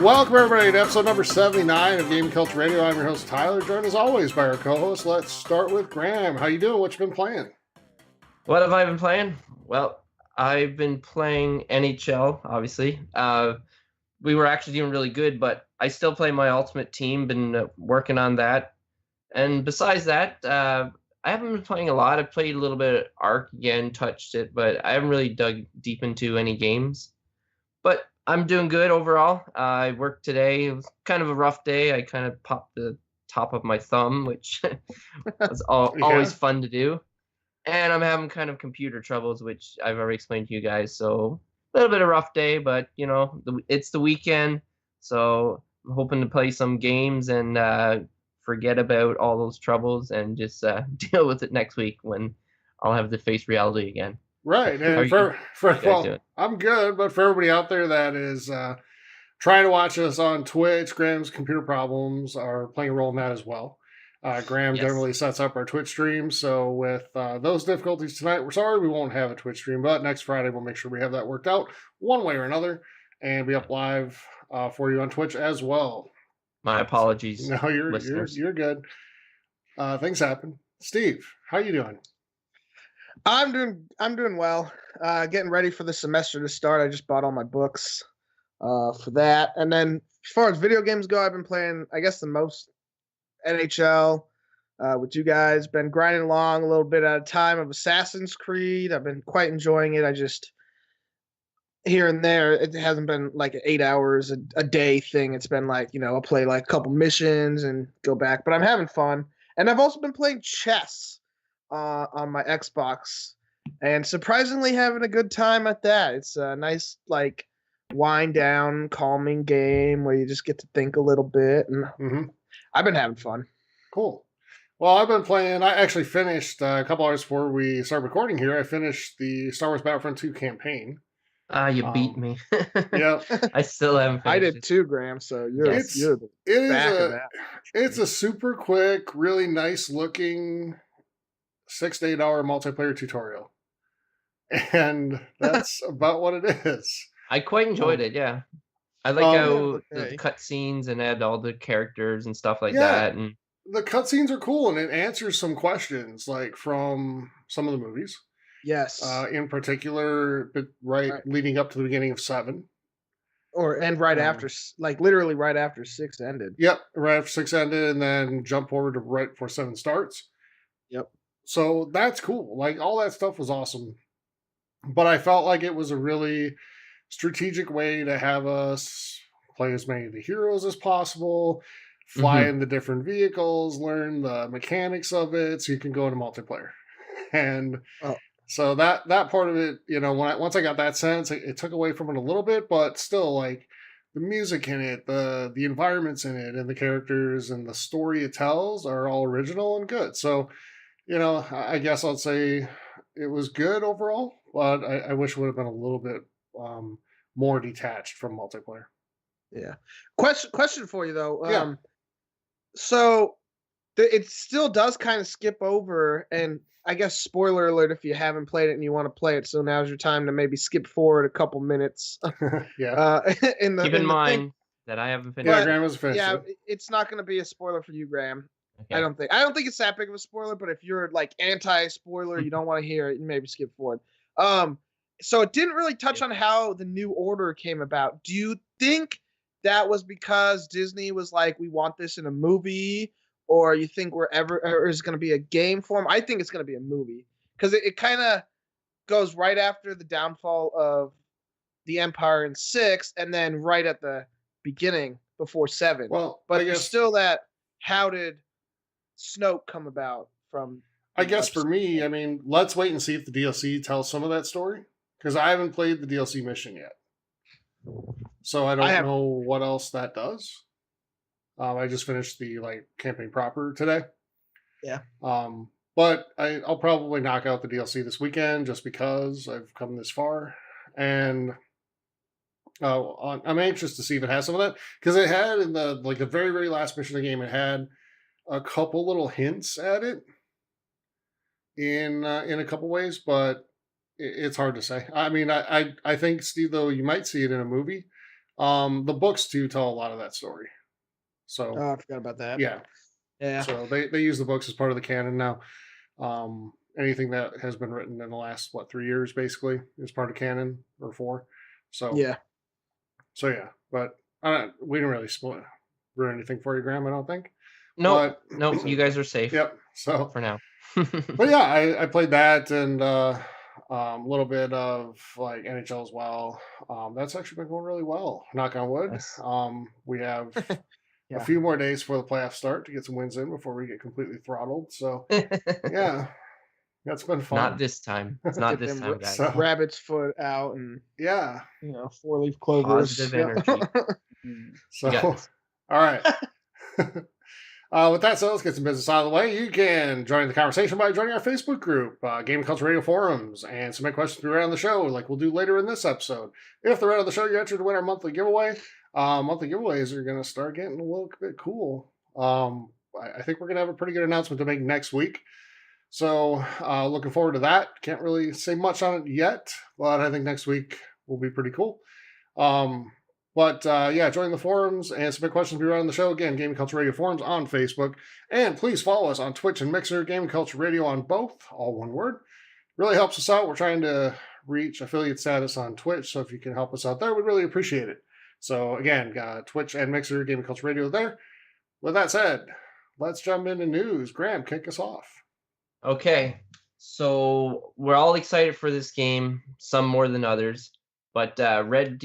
Welcome everybody to episode number 79 of Game Culture Radio. I'm your host Tyler, joined as always by our co-host. Let's start with Graham. How you doing? What you been playing? What have I been playing? Well, I've been playing NHL, obviously. We were actually doing really good, but I still play my Ultimate Team, been working on that. And besides that, I haven't been playing a lot. I've played a little bit of Ark again, touched it, but I haven't really dug deep into any games. But I'm doing good overall. I worked today. It was kind of a rough day. I kind of popped the top of my thumb, which was always fun to do. And I'm having kind of computer troubles, which I've already explained to you guys. So a little bit of a rough day, but it's the weekend, so I'm hoping to play some games and forget about all those troubles and just deal with it next week when I'll have to face reality again. Right, and well, I'm good, but for everybody out there that is trying to watch us on Twitch, Graham's computer problems are playing a role in that as well. Graham generally sets up our Twitch streams, so with those difficulties tonight, we're sorry we won't have a Twitch stream, but next Friday we'll make sure we have that worked out one way or another, and be up live for you on Twitch as well. My apologies. No, you're good. Things happen. Steve, how you doing? I'm doing well. Getting ready for the semester to start. I just bought all my books for that, and then as far as video games go, I've been playing, I guess, the most NHL with you guys. Been grinding along a little bit at a time of Assassin's Creed. I've been quite enjoying it. I just here and there, it hasn't been like 8 hours a day thing. It's been like, I'll play like a couple missions and go back, but I'm having fun. And I've also been playing chess on my Xbox and surprisingly having a good time at that. It's a nice like wind down, calming game where you just get to think a little bit, and I've been having fun. Cool. Well, I've been playing. I actually finished a couple hours before we start recording here. I finished the Star Wars Battlefront 2 campaign. You beat me. Yeah, I still haven't finished. I did too, Graham. So you're the back of that. It's a super quick, really nice looking 6 to 8 hour multiplayer tutorial, and that's about what it is. I quite enjoyed it. Yeah, I like how the cutscenes and add all the characters and stuff like that. And the cutscenes are cool, and it answers some questions like from some of the movies. Yes. In particular, right leading up to the beginning of 7. Right after, like literally right after 6 ended. Yep, right after 6 ended, and then jump forward to right before 7 starts. Yep. So that's cool. Like all that stuff was awesome. But I felt like it was a really strategic way to have us play as many of the heroes as possible, fly in the different vehicles, learn the mechanics of it, so you can go into multiplayer. And so that part of it, once I got that sense, it took away from it a little bit, but still, like the music in it, the environments in it, and the characters and the story it tells are all original and good. So, I guess I'll say it was good overall, but I wish it would have been a little bit more detached from multiplayer. Yeah. Question for you though. So it still does kind of skip over, and I guess spoiler alert if you haven't played it and you want to play it. So now's your time to maybe skip forward a couple minutes. Yeah. Keep in mind that I haven't finished. Yeah, Graham was finished. Yeah, it's not going to be a spoiler for you, Graham. Okay. I don't think it's that big of a spoiler, but if you're like anti-spoiler, you don't want to hear it, you maybe skip forward. So it didn't really touch on how the New Order came about. Do you think that was because Disney was like, we want this in a movie, or you think or is going to be a game form? I think it's going to be a movie because it kind of goes right after the downfall of the Empire in 6, and then right at the beginning before 7. Well, but I guess still that. How did Snoke come about from? I guess for me, I mean, let's wait and see if the DLC tells some of that story, because I haven't played the DLC mission yet, so I don't know what else that does. I just finished the campaign proper today. Yeah. But I'll probably knock out the DLC this weekend just because I've come this far, and I'm anxious to see if it has some of that, because it had in the the very very last mission of the game, it had a couple little hints at it in a couple ways, but it's hard to say. I mean, I think, Steve, though, you might see it in a movie. The books do tell a lot of that story. So Oh, I forgot about that. yeah, Yeah. so they use the books as part of the canon now. Anything that has been written in the last 3 years basically is part of canon, or 4. So Yeah. so yeah, but we didn't really ruin anything for you, Graham. I don't think. Nope, But nope. You guys are safe yep. So for now. but yeah, I played that and a little bit of like NHL as well. That's actually been going really well. Knock on wood. Nice. We have a Yeah. few more days before the playoffs start to get some wins in before we get completely throttled. So yeah, that's been fun. Not this time. It's not Get this them time, guys. So rabbit's foot out and yeah, 4-leaf clovers. Positive Yeah. energy. so got this. all right. With that said, let's get some business out of the way. You can join the conversation by joining our Facebook group, Game and Culture Radio Forums, and submit questions to be read on the show, like we'll do later in this episode. If they're read on the show, you're entered to win our monthly giveaway. Monthly giveaways are going to start getting a little bit cool. I think we're going to have a pretty good announcement to make next week. So looking forward to that. Can't really say much on it yet, but I think next week will be pretty cool. But yeah, join the forums and submit questions to be read on the show. Again, Gaming Culture Radio Forums on Facebook. And please follow us on Twitch and Mixer, Gaming Culture Radio on both, all one word. Really helps us out. We're trying to reach affiliate status on Twitch, so if you can help us out there, we'd really appreciate it. So again, Twitch and Mixer, Gaming Culture Radio there. With that said, let's jump into news. Graham, kick us off. Okay, so we're all excited for this game, some more than others. But Red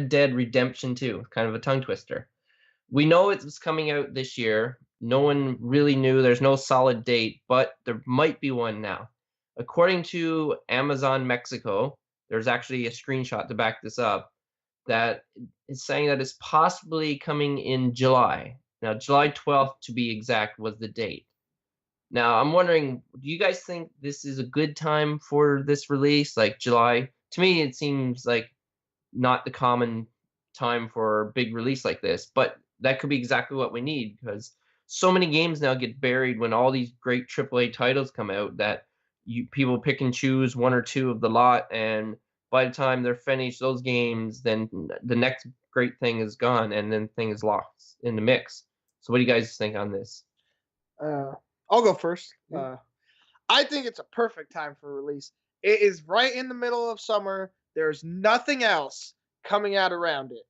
Dead Redemption 2, kind of a tongue twister. We know it's coming out this year. No one really knew. There's no solid date, but there might be one now. According to Amazon Mexico, there's actually a screenshot to back this up that is saying that it's possibly coming in July. Now, July 12th, to be exact, was the date. Now, I'm wondering, do you guys think this is a good time for this release, like July? To me, it seems like not the common time for a big release like this, but that could be exactly what we need, because so many games now get buried when all these great AAA titles come out that people pick and choose one or two of the lot, and by the time they're finished those games, then the next great thing is gone, and then thing is lost in the mix. So what do you guys think on this? I'll go first. I think it's a perfect time for release. It is right in the middle of summer. There's nothing else coming out around it.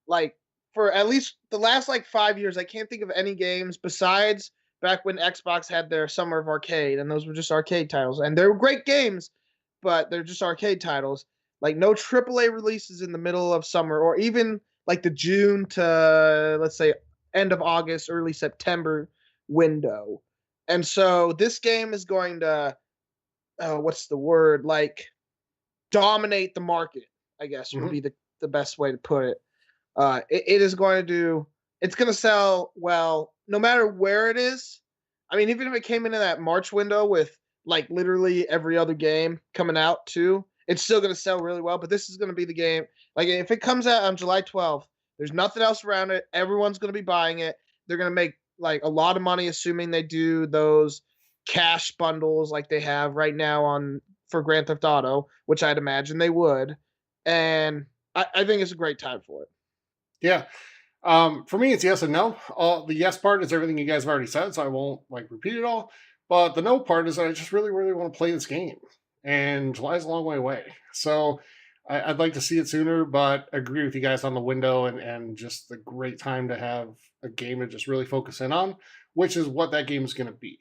Like, for at least the last 5 years, I can't think of any games besides back when Xbox had their Summer of Arcade, and those were just arcade titles. And they were great games, but they're just arcade titles. Like, no AAA releases in the middle of summer, or even the June to, let's say, end of August, early September window. And so this game is going to, dominate the market, I guess would be the best way to put it. It is going to it's going to sell well, no matter where it is. I mean, even if it came into that March window with literally every other game coming out too, it's still going to sell really well. But this is going to be the game. If it comes out on July 12th, there's nothing else around it. Everyone's going to be buying it. They're going to make a lot of money, assuming they do those cash bundles like they have right now for Grand Theft Auto, which I'd imagine they would. And I think it's a great time for it. Yeah. For me, it's yes and no. The yes part is everything you guys have already said, so I won't repeat it all. But the no part is that I just really, really want to play this game. And July's a long way away. So I'd like to see it sooner, but agree with you guys on the window and just the great time to have a game to just really focus in on, which is what that game is going to be.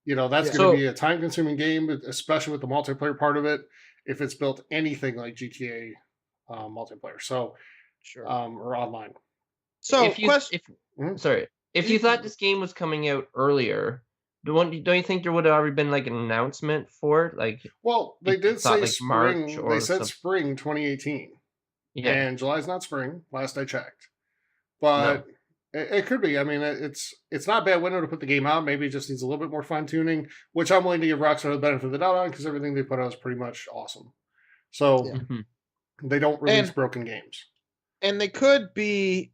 That's going to be a time-consuming game, especially with the multiplayer part of it, if it's built anything like GTA multiplayer. So, sure, or online. So, if you thought this game was coming out earlier, don't you think there would have already been an announcement for it? Well, they did say spring. March or they said spring 2018. Yeah, and July's not spring. Last I checked, but. No. It could be. I mean, it's not a bad window to put the game out. Maybe it just needs a little bit more fine tuning, which I'm willing to give Rockstar the benefit of the doubt on because everything they put out is pretty much awesome. So they don't release broken games. And they could be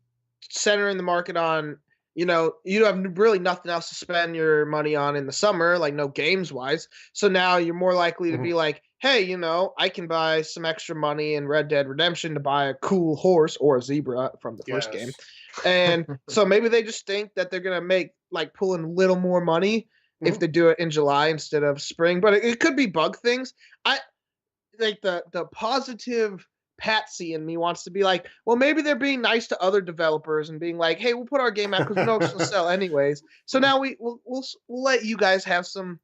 centering the market on you have really nothing else to spend your money on in the summer, like no games wise. So now you're more likely to Mhm. be like, hey, I can buy some extra money in Red Dead Redemption to buy a cool horse or a zebra from the first game. Yes. And so maybe they just think that they're going to make pull in a little more money if Mhm. they do it in July instead of spring, but it could be bug things. I like the positive Patsy in me wants to be like, well, maybe they're being nice to other developers and being like, hey, we'll put our game out because we know it's gonna sell anyways. So now we'll let you guys have some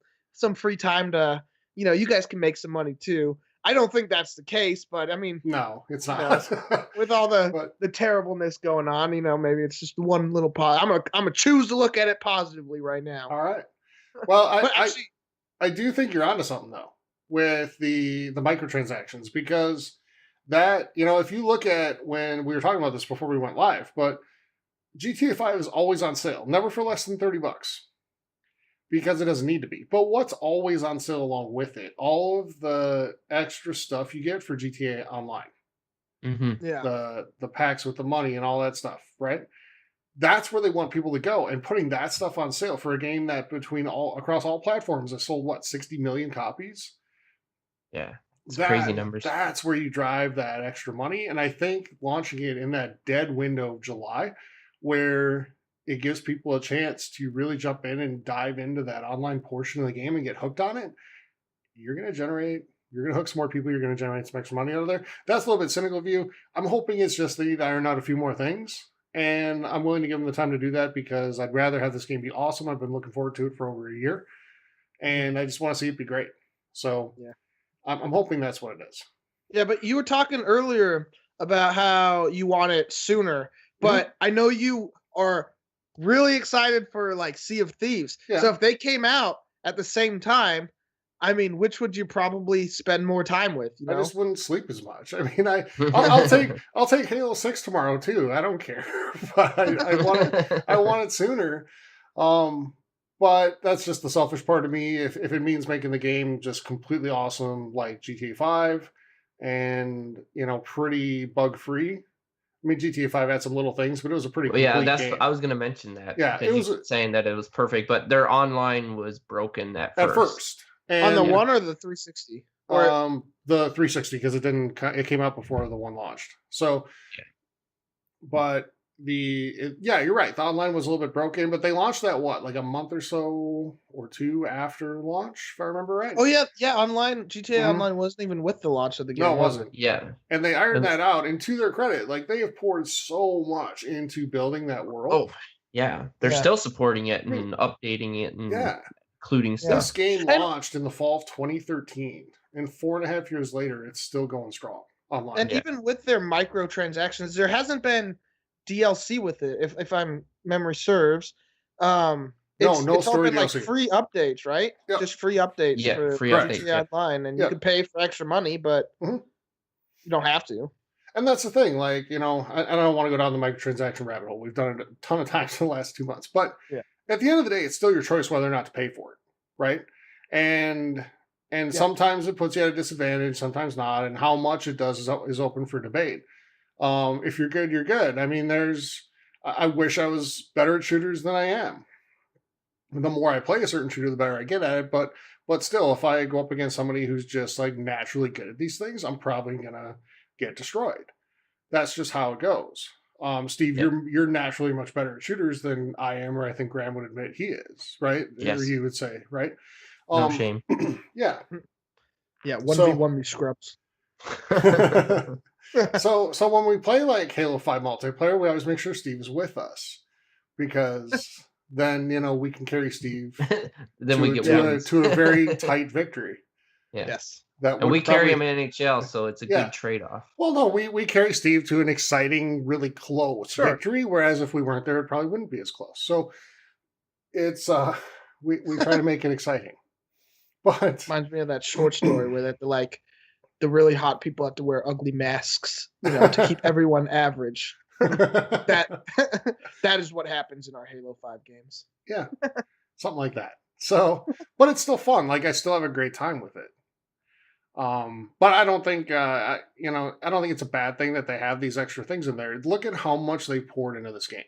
free time to, you guys can make some money too. I don't think that's the case, but I mean, No, it's you know, not. with all the But the terribleness going on, maybe it's just one little I'm a choose to look at it positively right now. all right. Well, But actually, I do think you're onto something though with the microtransactions, because that, if you look at when we were talking about this before we went live, but GTA 5 is always on sale, never for less than $30, because it doesn't need to be. But what's always on sale along with it? All of the extra stuff you get for GTA Online, Mm-hmm. yeah, the packs with the money and all that stuff, right? That's where they want people to go, and putting that stuff on sale for a game that across all platforms has sold 60 million copies. Yeah, it's crazy numbers. That's where you drive that extra money. And I think launching it in that dead window of July, where it gives people a chance to really jump in and dive into that online portion of the game and get hooked on it, you're going to hook some more people. You're going to generate some extra money out of there. That's a little bit cynical view. I'm hoping it's just they need to iron out a few more things. And I'm willing to give them the time to do that, because I'd rather have this game be awesome. I've been looking forward to it for over a year, and I just want to see it be great. So yeah. I'm hoping that's what it is. Yeah, but you were talking earlier about how you want it sooner, but I know you are really excited for Sea of Thieves. Yeah. So if they came out at the same time, I mean, which would you probably spend more time with? I just wouldn't sleep as much. I mean, I'll take Halo 6 tomorrow too. I don't care, but I want it sooner. But that's just the selfish part of me. If it means making the game just completely awesome, like GTA 5, and pretty bug free. I mean, GTA 5 had some little things, but it was a pretty complete game. I was gonna mention that. Yeah, it was saying that it was perfect, but their online was broken at first. And, on the one or the 360? Or the 360, because it came out before the one launched. So, yeah. But you're right. The online was a little bit broken, but they launched that a month or so or two after launch, if I remember right. Oh yeah. Online GTA Online wasn't even with the launch of the game. No, it wasn't. Yeah, and they ironed that out. And to their credit, they have poured so much into building that world. Oh yeah, they're still supporting it and updating it and including stuff. This game launched in the fall of 2013, and 4.5 years later, it's still going strong online. And even with their microtransactions, there hasn't been DLC with it, if I'm memory serves. It's all been DLC. Free updates, right? Yep. Just free updates. Yeah, for free updates. GTA Online, and you can pay for extra money, but you don't have to. And that's the thing, I don't want to go down the microtransaction rabbit hole. We've done it a ton of times in the last 2 months, but at the end of the day, it's still your choice whether or not to pay for it, right? And sometimes it puts you at a disadvantage, sometimes not, and how much it does is open for debate. If you're good, you're good. I mean, I wish I was better at shooters than I am. The more I play a certain shooter, the better I get at it. But still, if I go up against somebody who's just naturally good at these things, I'm probably gonna get destroyed. That's just how it goes. Steve, you're naturally much better at shooters than I am, or I think Graham would admit he is, right? Yes. Or you would say, right? No shame. Yeah. Yeah, 1v1 me scrubs. So when we play Halo 5 multiplayer, we always make sure Steve is with us, because then we can carry Steve then we get to a very tight victory. Yeah. Yes. And we carry him in NHL, so it's a good trade-off. Well, no, we carry Steve to an exciting, really close victory, whereas if we weren't there, it probably wouldn't be as close. So it's we try to make it exciting. But reminds me of that short story where the really hot people have to wear ugly masks, to keep everyone average. That is what happens in our Halo 5 games. Yeah, something like that. So, but it's still fun. I still have a great time with it. But I don't think I don't think it's a bad thing that they have these extra things in there. Look at how much they poured into this game.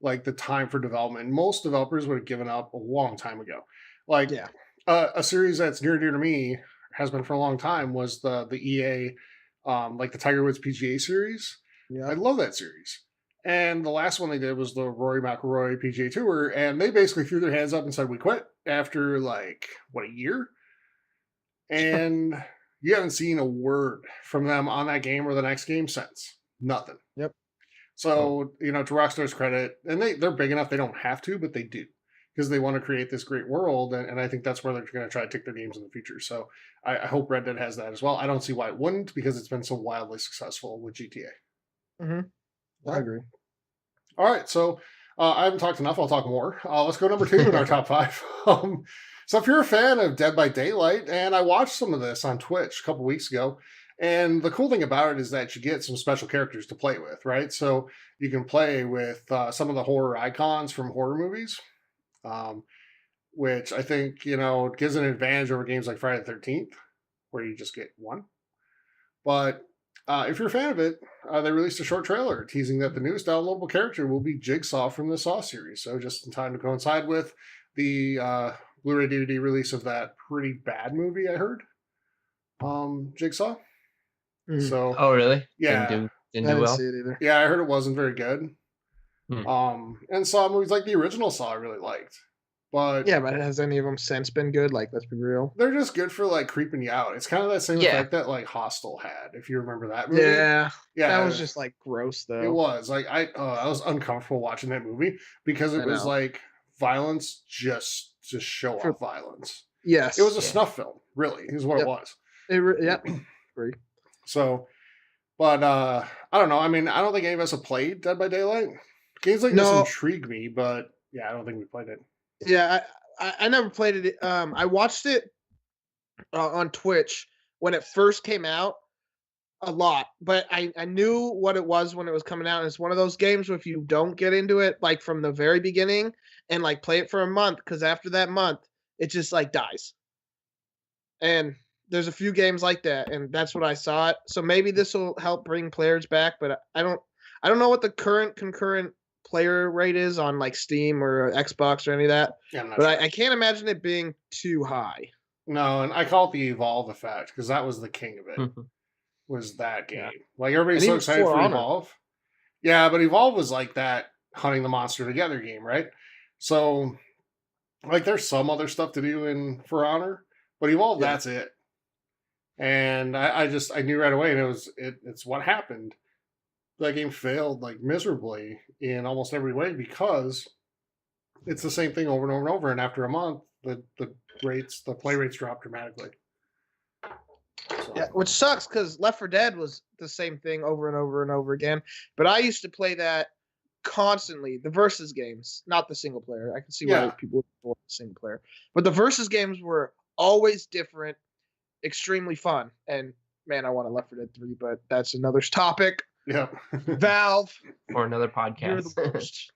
like the time for development. Most developers would have given up a long time ago. Like Yeah. a series that's near and dear to me has been for a long time was the EA like the Tiger Woods PGA series. I Yeah. love that series. And the last one they did was the Rory McIlroy PGA Tour, and they basically threw their hands up and said we quit after like what, a year, and you haven't seen a word from them on that game or the next game since. Nothing. Yep. So, to Rockstar's credit, and they're big enough they don't have to, but they do because they want to create this great world. And I think that's where they're going to try to take their games in the future. So I hope Red Dead has that as well. I don't see why it wouldn't because it's been so wildly successful with GTA. Mm-hmm. I agree. All right. So I haven't talked enough. I'll talk more. Let's go number 2 in our top 5. So if you're a fan of Dead by Daylight, and I watched some of this on Twitch a couple weeks ago, and the cool thing about it is that you get some special characters to play with, right? So you can play with some of the horror icons from horror movies, which I think, gives an advantage over games like Friday the 13th, where you just get one. But if you're a fan of it, they released a short trailer teasing that the newest downloadable character will be Jigsaw from the Saw series. So just in time to coincide with the Blu-ray DVD release of that pretty bad movie, I heard, Jigsaw. So, oh really? Yeah, didn't I do didn't well. see it either. Yeah, I heard it wasn't very good. Hmm. And Saw movies like the original Saw I really liked, but Yeah, but has any of them since been good? Like, let's be real. they're just good for like creeping you out. It's kind of that same Yeah. effect that like Hostel had, if you remember that movie. Yeah, Yeah, that was just like gross though. it was like I was uncomfortable watching that movie because it I was know. like violence just to show For- off violence. Yes, It was a Yeah. snuff film, really, is what Yep. it was. Yep, agree. So, but I don't know. I mean, I don't think any of us have played Dead by Daylight. Games like this No. intrigue me, but yeah, I don't think we played it. Yeah, I never played it. I watched it on Twitch when it first came out a lot, but I knew what it was when it was coming out. And it's one of those games where if you don't get into it like from the very beginning and like play it for a month, because after that month it just like dies. And there's a few games like that, and that's what I saw it. So maybe this will help bring players back, but I don't know what the current concurrent player rate is on like Steam or Xbox or any of that. Yeah, I'm not But sure. I can't imagine it being too high. No, and I call it the Evolve effect because that was the king of it. Was that game. Yeah. Like everybody's And so even excited For for Honor. Evolve. Yeah, but Evolve was like that hunting the monster together game, right? So like there's some other stuff to do in For Honor, but Evolve, Yeah. that's it. And I knew right away, and it's what happened. That game failed like miserably in almost every way because it's the same thing over and over and over. And after a month, the play rates drop dramatically. So, Yeah, which sucks because Left 4 Dead was the same thing over and over and over again. But I used to play that constantly, the versus games, not the single player. I can see why Yeah. people would want the single player. But the versus games were always different, extremely fun. And man, I want a Left 4 Dead 3, but that's another topic. yeah. Valve, Or another you're the podcast. worst.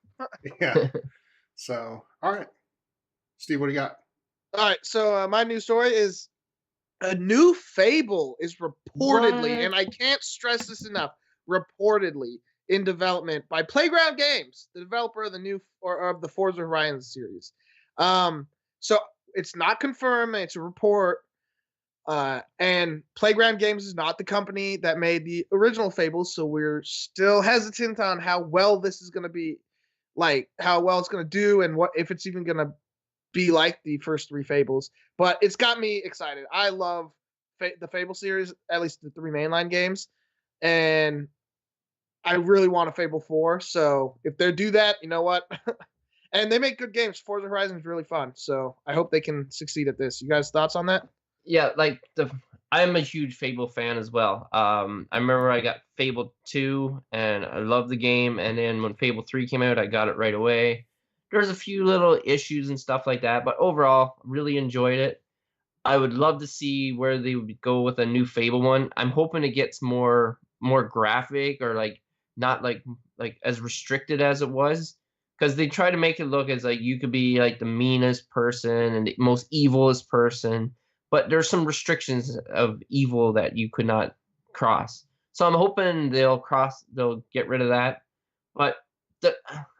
Yeah. So, all right. Steve, what do you got? All right, so my news story is a new Fable is reportedly, What? and I can't stress this enough, reportedly in development by Playground Games, the developer of the new or of the Forza Horizon series. So it's not confirmed; it's a report. And Playground Games is not the company that made the original Fables, so we're still hesitant on how well this is going to be, like how well it's going to do, and what if it's even going to be like the first 3 Fables. But it's got me excited. I love the Fable series, at least the 3 mainline games, and I really want a Fable 4. So if they do that, you know what? And they make good games. Forza Horizon is really fun, so I hope they can succeed at this. You guys' thoughts on that? Yeah, like I'm a huge Fable fan as well. I remember I got Fable 2 and I loved the game, and then when Fable 3 came out, I got it right away. There's a few little issues and stuff like that, but overall, really enjoyed it. I would love to see where they would go with a new Fable one. I'm hoping it gets more graphic or like not like as restricted as it was, because they try to make it look as like you could be like the meanest person and the most evilest person, but there's some restrictions of evil that you could not cross. So I'm hoping they'll get rid of that. But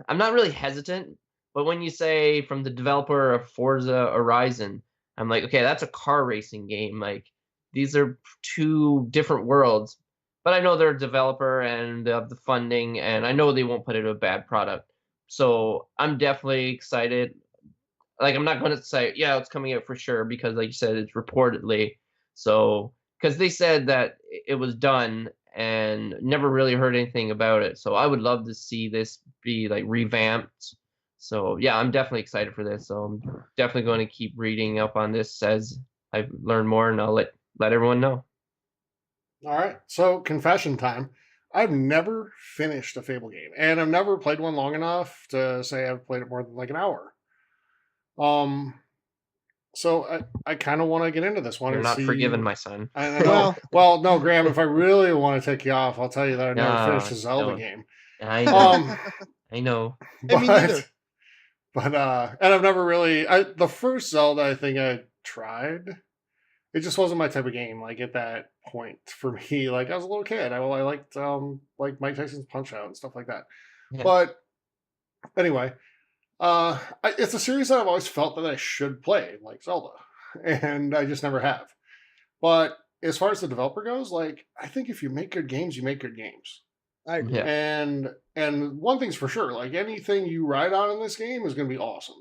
I'm not really hesitant, but when you say from the developer of Forza Horizon, I'm like, okay, that's a car racing game. Like these are two different worlds. But I know they're a developer and they have the funding, and I know they won't put it in a bad product. So I'm definitely excited. Like I'm not going to say, yeah, it's coming out for sure because, like you said, it's reportedly. So because they said that it was done and never really heard anything about it. So I would love to see this be like revamped. So yeah, I'm definitely excited for this. So I'm definitely going to keep reading up on this as I learn more, and I'll let everyone know. All right. So confession time. I've never finished a Fable game, and I've never played one long enough to say I've played it more than like an hour. Um, so I kind of want to get into this one You're and not see. forgiven, my son. I know. Well, no, Graham. If I really want to take you off, I'll tell you that I've never No, finished a Zelda don't. game. I know. Um, I know. Hey, me neither. and I've never really. The first Zelda I think I tried. It just wasn't my type of game. Like at that point for me, like I was a little kid. I liked like Mike Tyson's Punch Out and stuff like that. Yeah. But anyway, it's a series that I've always felt that I should play, like Zelda, and I just never have. But as far as the developer goes, like I think if you make good games, you make good games. I agree. Yeah. And one thing's for sure, like anything you ride on in this game is going to be awesome.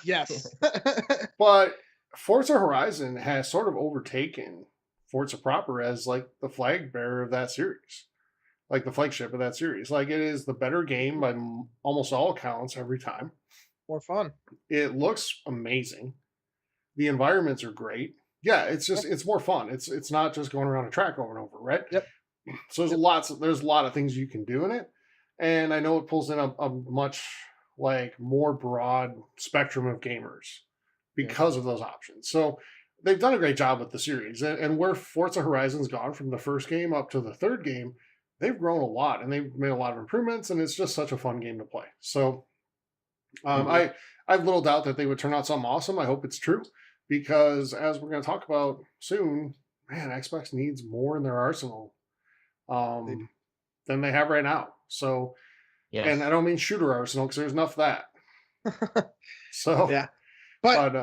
Yes. But Forza Horizon has sort of overtaken Forza proper as like the flag bearer of that series, like the flagship of that series. Like it is the better game by almost all accounts every time. More fun. It looks amazing. The environments are great. Yeah, it's more fun. It's not just going around a track over and over, right? Yep. So there's a lot of things you can do in it, and I know it pulls in a much like more broad spectrum of gamers because of those options. So they've done a great job with the series, and where Forza Horizon's gone from the first game up to the third game, they've grown a lot and they've made a lot of improvements, and it's just such a fun game to play. So I have little doubt that they would turn out something awesome. I hope it's true because as we're going to talk about soon, man, Xbox needs more in their arsenal than they have right now. So, Yes. and I don't mean shooter arsenal because there's enough of that. So Yeah. But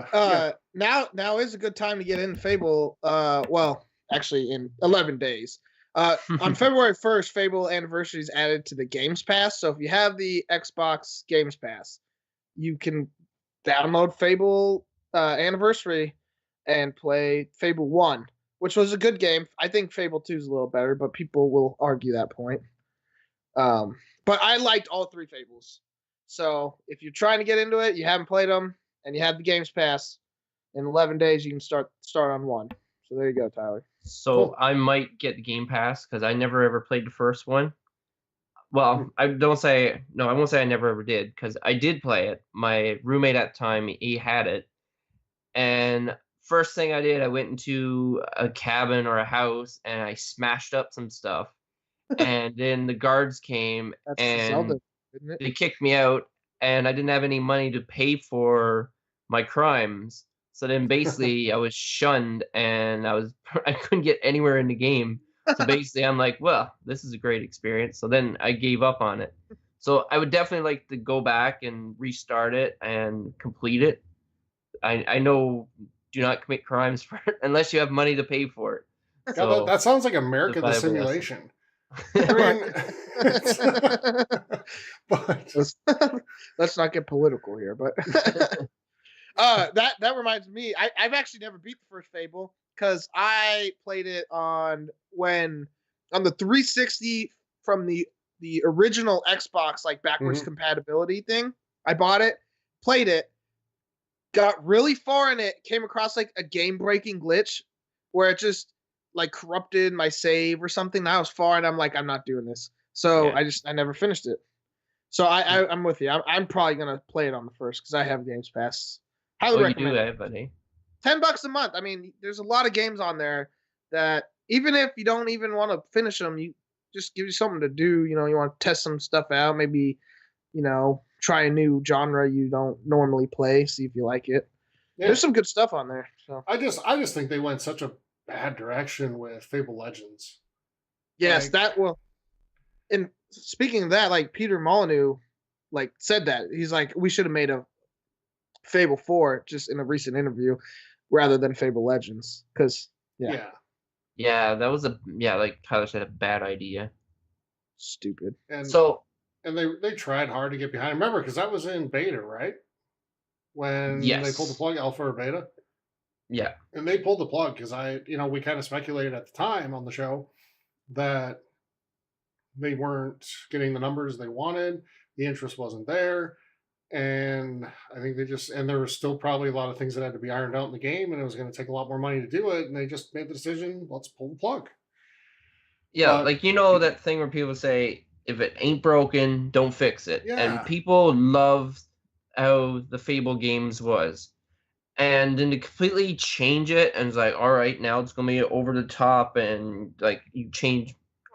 yeah. now is a good time to get in Fable. Well, actually, in 11 days. On February 1st, Fable Anniversary is added to the Games Pass. So if you have the Xbox Games Pass, you can download Fable Anniversary and play Fable 1, which was a good game. I think Fable 2 is a little better, but people will argue that point. But I liked all three Fables. So if you're trying to get into it, you haven't played them, and you have the Games Pass, in 11 days you can start on 1. So there you go, Tyler. So Cool. I might get the Game Pass because I never ever played the first one. Well, I won't say I never ever did because I did play it. My roommate at the time, he had it. And first thing I did, I went into a cabin or a house and I smashed up some stuff. And then the guards came That's and Zelda, isn't it? they kicked me out, and I didn't have any money to pay for my crimes. So then basically I was shunned and I couldn't get anywhere in the game. So basically I'm like, well, this is a great experience. So then I gave up on it. So I would definitely like to go back and restart it and complete it. I know do not commit crimes for it unless you have money to pay for it. God, So that sounds like America the Bible lesson. Simulation. I mean, but Let's not get political here, but that reminds me. I've actually never beat the first Fable because I played it on the 360 from the original Xbox, like backwards compatibility thing. I bought it, played it, got really far in it, came across like a game breaking glitch where it just like corrupted my save or something. I was far and I'm like, I'm not doing this. So Yeah. I never finished it. So I'm with you. I'm probably gonna play it on the first because I have Games Pass. Highly you recommend do, it. buddy. $10 a month. I mean, there's a lot of games on there that even if you don't even want to finish them, you just give you something to do. You know, you want to test some stuff out. Maybe, try a new genre you don't normally play. See if you like it. yeah. There's some good stuff on there. So I just think they went such a bad direction with Fable Legends. yes, Like, that will. and speaking of that, like Peter Molyneux, like said that he's like we should have made a Fable 4 just in a recent interview rather than Fable Legends because Yeah. Yeah, that was like Tyler said, a bad idea. stupid. And So and they tried hard to get behind. Remember, because that was in beta, right? When they pulled the yes, plug, alpha or beta, yeah, and they pulled the plug because we kind of speculated at the time on the show that they weren't getting the numbers they wanted, the interest wasn't there, and I think and there were still probably a lot of things that had to be ironed out in the game, and it was going to take a lot more money to do it, and they just made the decision, let's pull the plug. yeah. But Like that thing where people say, if it ain't broken, don't fix it. Yeah. And people love how the Fable games was. And then to completely change it and it's like, all right, now it's gonna be over the top and like you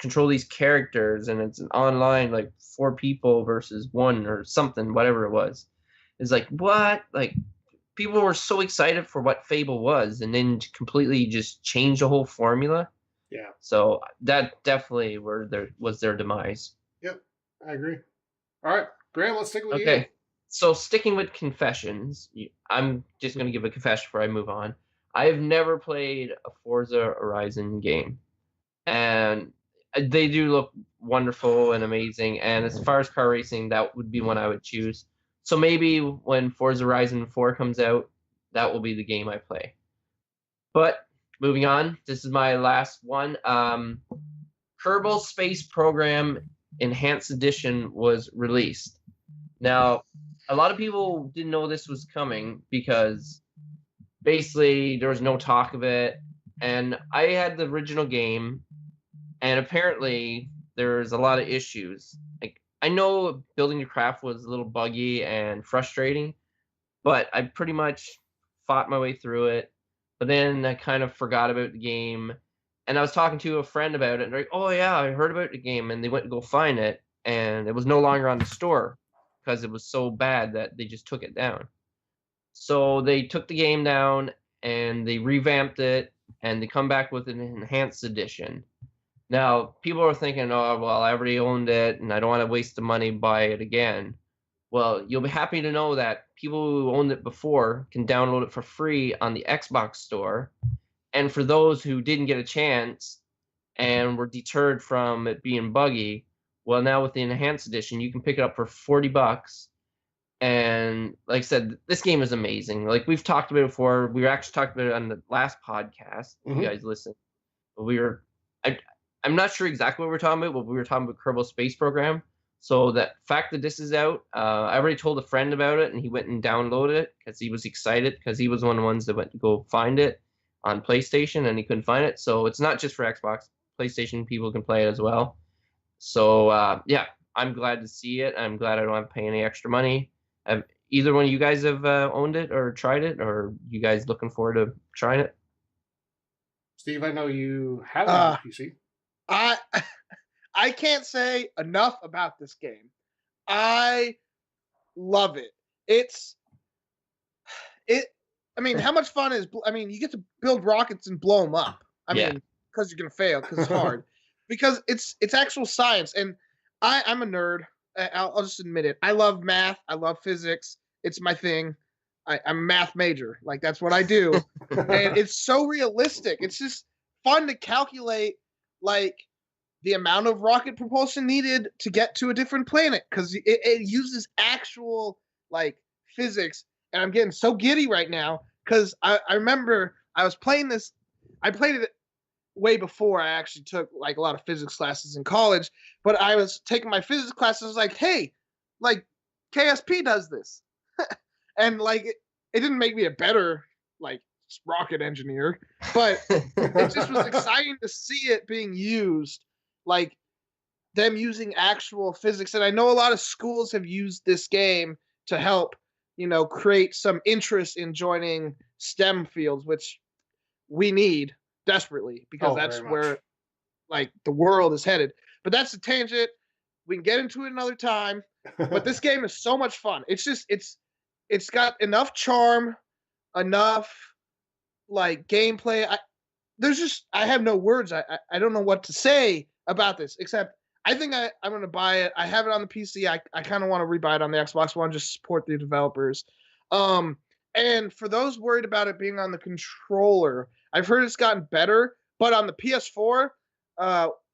control these characters and it's an online like 4 people versus 1 or something, whatever it was. It's like what? Like people were so excited for what Fable was and then to completely just change the whole formula. Yeah. So that definitely was their demise. Yep, I agree. All right, Grant, let's stick with you. Okay. So sticking with confessions, I'm just going to give a confession before I move on. I have never played a Forza Horizon game. And they do look wonderful and amazing. And as far as car racing, that would be one I would choose. So maybe when Forza Horizon 4 comes out, that will be the game I play. But moving on, this is my last one. Kerbal Space Program Enhanced Edition was released. Now, a lot of people didn't know this was coming because basically there was no talk of it. And I had the original game, and apparently there's a lot of issues. Like I know building your craft was a little buggy and frustrating, but I pretty much fought my way through it. But then I kind of forgot about the game. And I was talking to a friend about it, and they're like, oh yeah, I heard about the game, and they went to go find it, and it was no longer on the store because it was so bad that they just took it down. So they took the game down and they revamped it and they come back with an enhanced edition. Now, people are thinking, oh, well, I already owned it and I don't want to waste the money, buy it again. Well, you'll be happy to know that people who owned it before can download it for free on the Xbox store. And for those who didn't get a chance and were deterred from it being buggy, well, now with the enhanced edition, you can pick it up for $40. And like I said, this game is amazing. Like we've talked about it before. We actually talked about it on the last podcast. Mhm. You guys listen. I'm not sure exactly what we're talking about, but we were talking about Kerbal Space Program. So that fact that this is out, I already told a friend about it, and he went and downloaded it because he was excited because he was one of the ones that went to go find it on PlayStation and he couldn't find it. So it's not just for Xbox. PlayStation people can play it as well. So yeah, I'm glad to see it. I'm glad I don't have to pay any extra money. Have either one of you guys have owned it or tried it, or you guys looking forward to trying it? Steve, I know you have it on PC. I can't say enough about this game. I love it. I mean, how much fun is? I mean, you get to build rockets and blow them up. I mean, because you're gonna fail because it's hard. Because it's actual science, and I'm a nerd. I'll just admit it. I love math. I love physics. It's my thing. I'm a math major. Like that's what I do, and it's so realistic. It's just fun to calculate, like the amount of rocket propulsion needed to get to a different planet because it uses actual like physics. And I'm getting so giddy right now because I remember I was playing this. I played it way before I actually took like a lot of physics classes in college, but I was taking my physics classes. I was like, hey, like KSP does this. And like it didn't make me a better like rocket engineer, but it just was exciting to see it being used, like them using actual physics. And I know a lot of schools have used this game to help, create some interest in joining STEM fields, which we need desperately because that's where like the world is headed. But that's a tangent. We can get into it another time. But this game is so much fun. It's just it's got enough charm, enough like gameplay. I have no words. I don't know what to say about this except I think I'm going to buy it. I have it on the PC. I kind of want to rebuy it on the Xbox One, just support the developers. And for those worried about it being on the controller, I've heard it's gotten better, but on the PS4,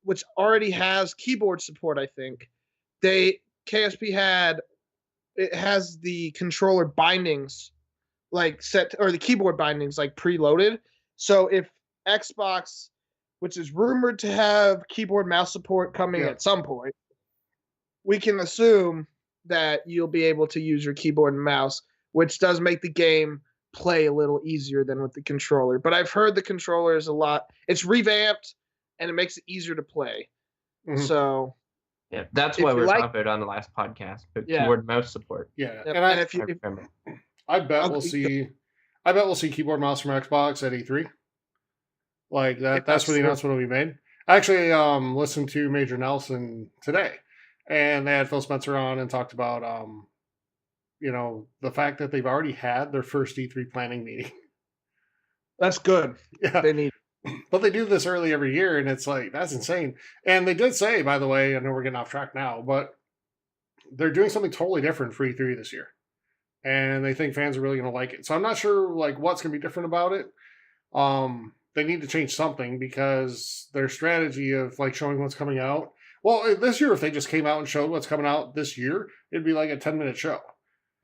which already has keyboard support, I think, KSP has the controller bindings like set, or the keyboard bindings like preloaded. So if Xbox, which is rumored to have keyboard mouse support coming at some point, we can assume that you'll be able to use your keyboard and mouse, which does make the game play a little easier than with the controller. But I've heard the controller is it's revamped and it makes it easier to play. Mm-hmm. So yeah, that's why we were talking about on the last podcast, keyboard and mouse support. Yeah, yep. And I bet we'll see keyboard mouse from Xbox at E3. Like that's where the announcement will be made. I actually listened to Major Nelson today, and they had Phil Spencer on and talked about the fact that they've already had their first E3 planning meeting. That's good. Yeah, they need. But they do this early every year, and it's like, that's insane. And they did say, by the way, I know we're getting off track now, but they're doing something totally different for E3 this year. And they think fans are really going to like it. So I'm not sure like what's going to be different about it. They need to change something because their strategy of like showing what's coming out. Well, this year, if they just came out and showed what's coming out this year, it'd be like a 10-minute show.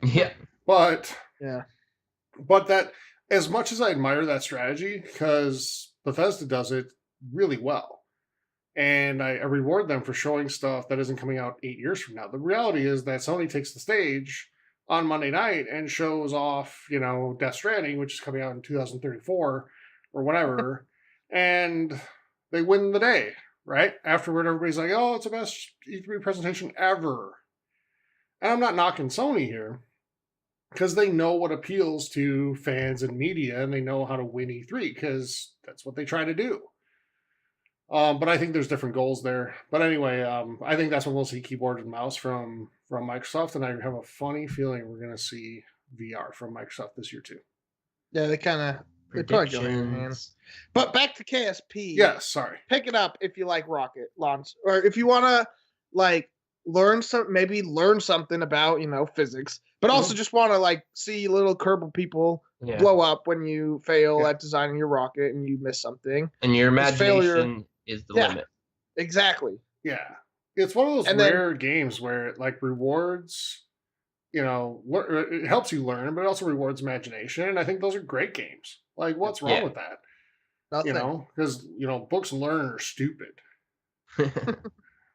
Yeah. But that, as much as I admire that strategy, because Bethesda does it really well, and I reward them for showing stuff that isn't coming out 8 years from now. The reality is that Sony takes the stage on Monday night and shows off, Death Stranding, which is coming out in 2034 or whatever, and they win the day, right? Afterward, everybody's like, oh, it's the best E3 presentation ever. And I'm not knocking Sony here, because they know what appeals to fans and media, and they know how to win E3, because that's what they try to do. But I think there's different goals there. But anyway, I think that's when we'll see keyboard and mouse from Microsoft, and I have a funny feeling we're going to see VR from Microsoft this year too. Yeah, they probably go hand in hand. But back to KSP. Yes, sorry. Pick it up if you like rocket launch, or if you want to like learn something about physics, but also just want to like see little Kerbal people blow up when you fail at designing your rocket and you miss something. And your imagination is the limit. Exactly. Yeah, it's one of those rare games where it like rewards. It helps you learn, but it also rewards imagination. And I think those are great games. Like, what's wrong with that? Nothing. Because, books learn are stupid.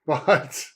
But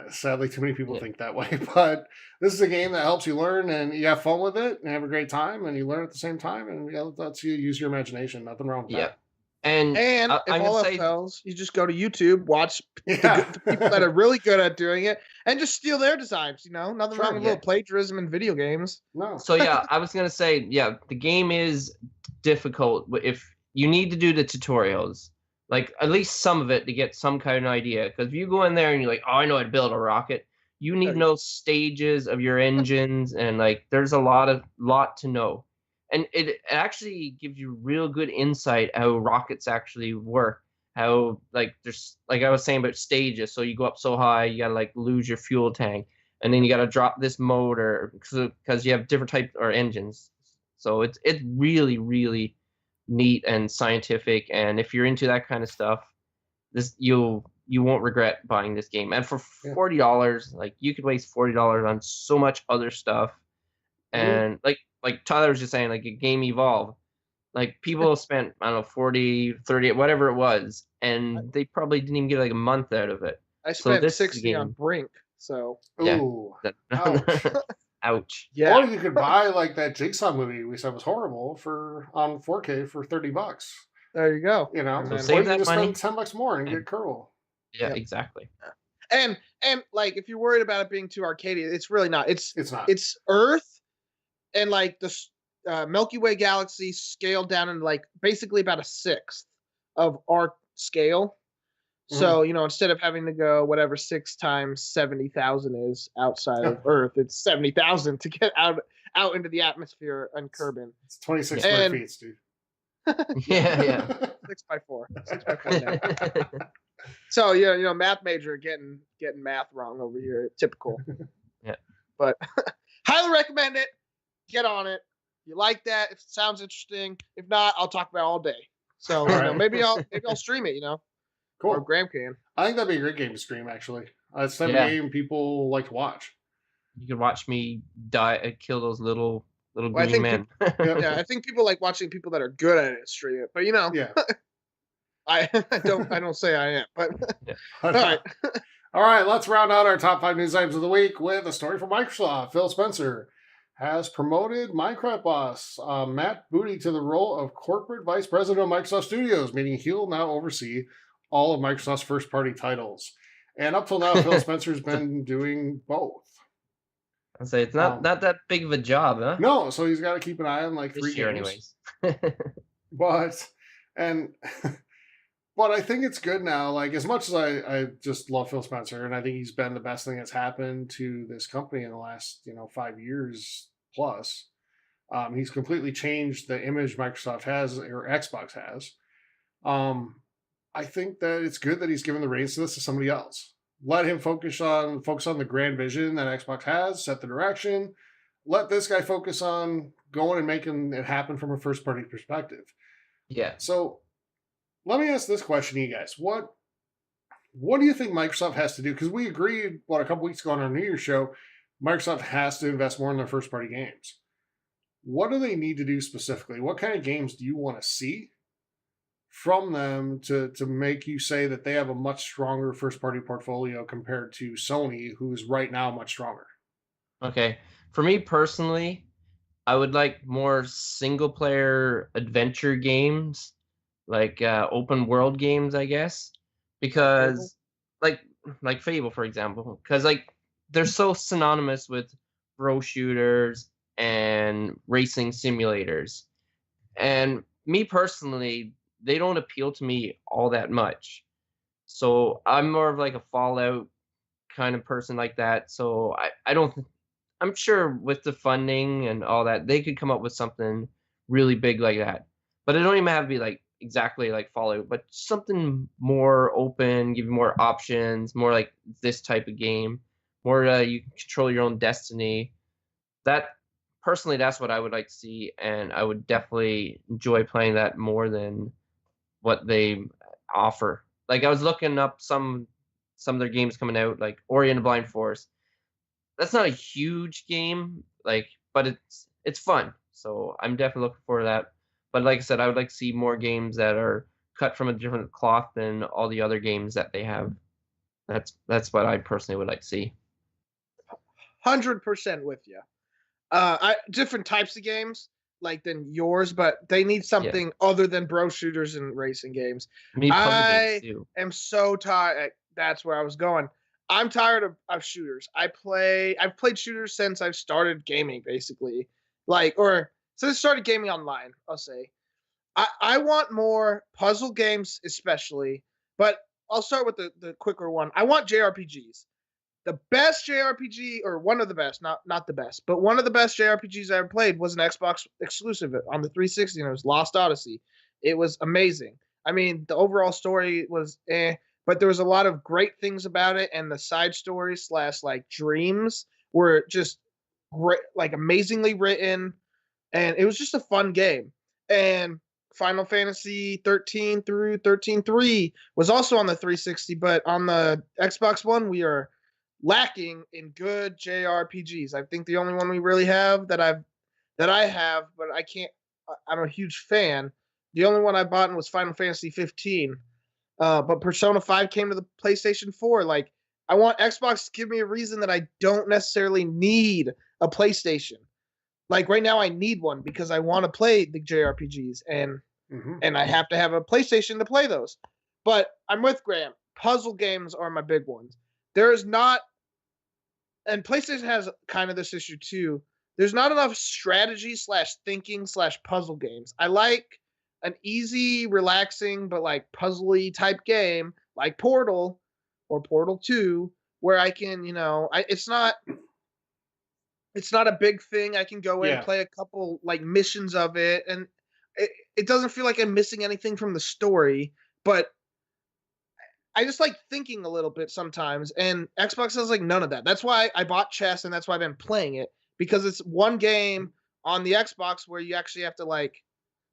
sadly, too many people think that way. But this is a game that helps you learn, and you have fun with it, and have a great time, and you learn at the same time, and it lets you use your imagination. Nothing wrong with that. And if all else fails, you just go to YouTube, watch the people that are really good at doing it, and just steal their designs. Nothing wrong with a little plagiarism in video games. No. So I was gonna say, the game is difficult. If you need to do the tutorials, like at least some of it to get some kind of idea. Because if you go in there and you're like, oh, I know how to build a rocket, you need to know stages of your engines, and like there's a lot to know. And it actually gives you real good insight how rockets actually work. How there's I was saying about stages. So you go up so high, you gotta lose your fuel tank, and then you gotta drop this motor because you have different types or engines. So it's really really neat and scientific. And if you're into that kind of stuff, you won't regret buying this game. And for $40, you could waste $40 on so much other stuff. And like Tyler was just saying, like a game Evolve, like people spent, I don't know, 40, 30, whatever it was, and they probably didn't even get a month out of it. I spent 60 on Brink, so. Ooh. Ouch. Ouch. Yeah. Or you could buy that Jigsaw movie we said was horrible on 4K for $30. There you go. So save that money. Spend $10 more and get Kerbal. Yeah, exactly. And if you're worried about it being too arcadey, it's really not. It's not. It's Earth. And the Milky Way galaxy scaled down into basically about a sixth of our scale. Mm-hmm. So instead of having to go whatever 6 times 70,000 is outside of Earth, it's 70,000 to get out into the atmosphere on Kerbin. It's 26 square feet, dude. Yeah. 6x4. 6x4. So math major getting math wrong over here. Typical. Yeah. But highly recommend it. Get on it. You like that? If it sounds interesting. If not, I'll talk about it all day. So Right. maybe I'll stream it. Or Cool. Graham can. I think that'd be a great game to stream. Actually, it's the type Yeah. of game people like to watch. You can watch me kill those little Well, green men. Yeah, I think people like watching people that are good at it stream it. But Yeah. I don't say I am. But All right. All right, let's round out our top 5 news items of the week with a story from Microsoft. Phil Spencer has promoted Minecraft boss Matt Booty to the role of corporate vice president of Microsoft Studios, meaning he'll now oversee all of Microsoft's first-party titles. And up till now, Phil Spencer's been doing both. I'd say it's not that big of a job, huh? No, so he's got to keep an eye on like 3 This year, games. anyways. But I think it's good now. Like, as much as I just love Phil Spencer, and I think he's been the best thing that's happened to this company in the last 5 years plus. He's completely changed the image Microsoft has or Xbox has. I think that it's good that he's given the reins to this to somebody else. Let him focus on the grand vision that Xbox has, set the direction. Let this guy focus on going and making it happen from a first party perspective. Yeah. So let me ask this question to you guys. What do you think Microsoft has to do? Because we agreed, a couple weeks ago on our New Year's show, Microsoft has to invest more in their first-party games. What do they need to do specifically? What kind of games do you want to see from them to make you say that they have a much stronger first-party portfolio compared to Sony, who's right now much stronger? Okay. For me personally, I would like more single-player adventure games, like open world games, I guess, because like Fable, for example, because like they're so synonymous with bro shooters and racing simulators, and me personally, they don't appeal to me all that much. So I'm more of like a Fallout kind of person like that. So I don't. I'm sure with the funding and all that, they could come up with something really big like that. But it don't even have to be like exactly like Fallout, but something more open, give you more options, more like this type of game, more you can control your own destiny. That personally, that's what I would like to see, and I would definitely enjoy playing that more than what they offer. Like I was looking up some of their games coming out, like Ori and the Blind Forest. That's not a huge game, but it's fun. So I'm definitely looking forward to that. But like I said, I would like to see more games that are cut from a different cloth than all the other games that they have. That's what I personally would like to see. 100% with you. Different types of games than yours, but they need something other than bro shooters and racing games. I am so tired. That's where I was going. I'm tired of shooters. I've played shooters since I've started gaming, basically. Or since I started gaming online, I'll say. I want more puzzle games, especially. But I'll start with the quicker one. I want JRPGs. The best JRPG, or one of the best, not the best, but one of the best JRPGs I ever played was an Xbox exclusive on the 360, and it was Lost Odyssey. It was amazing. I mean, the overall story was but there was a lot of great things about it, and the side stories / dreams were just great, amazingly written, and it was just a fun game. And Final Fantasy 13 through 13.3 was also on the 360, but on the Xbox One, we are lacking in good JRPGs. I think the only one we really have that I have, but I'm a huge fan. The only one I bought was Final Fantasy 15. But Persona 5 came to the PlayStation 4. I want Xbox to give me a reason that I don't necessarily need a PlayStation. Right now I need one because I want to play the JRPGs and I have to have a PlayStation to play those. But I'm with Graham. Puzzle games are my big ones. There is not, and PlayStation has kind of this issue too. There's not enough strategy / thinking / puzzle games. I like an easy, relaxing, but puzzly type game like Portal or Portal 2, where I can, it's not a big thing. I can go in and play a couple missions of it, and it doesn't feel like I'm missing anything from the story, but I just like thinking a little bit sometimes, and Xbox has like none of that. That's why I bought chess, and that's why I've been playing it, because it's one game on the Xbox where you actually have to like,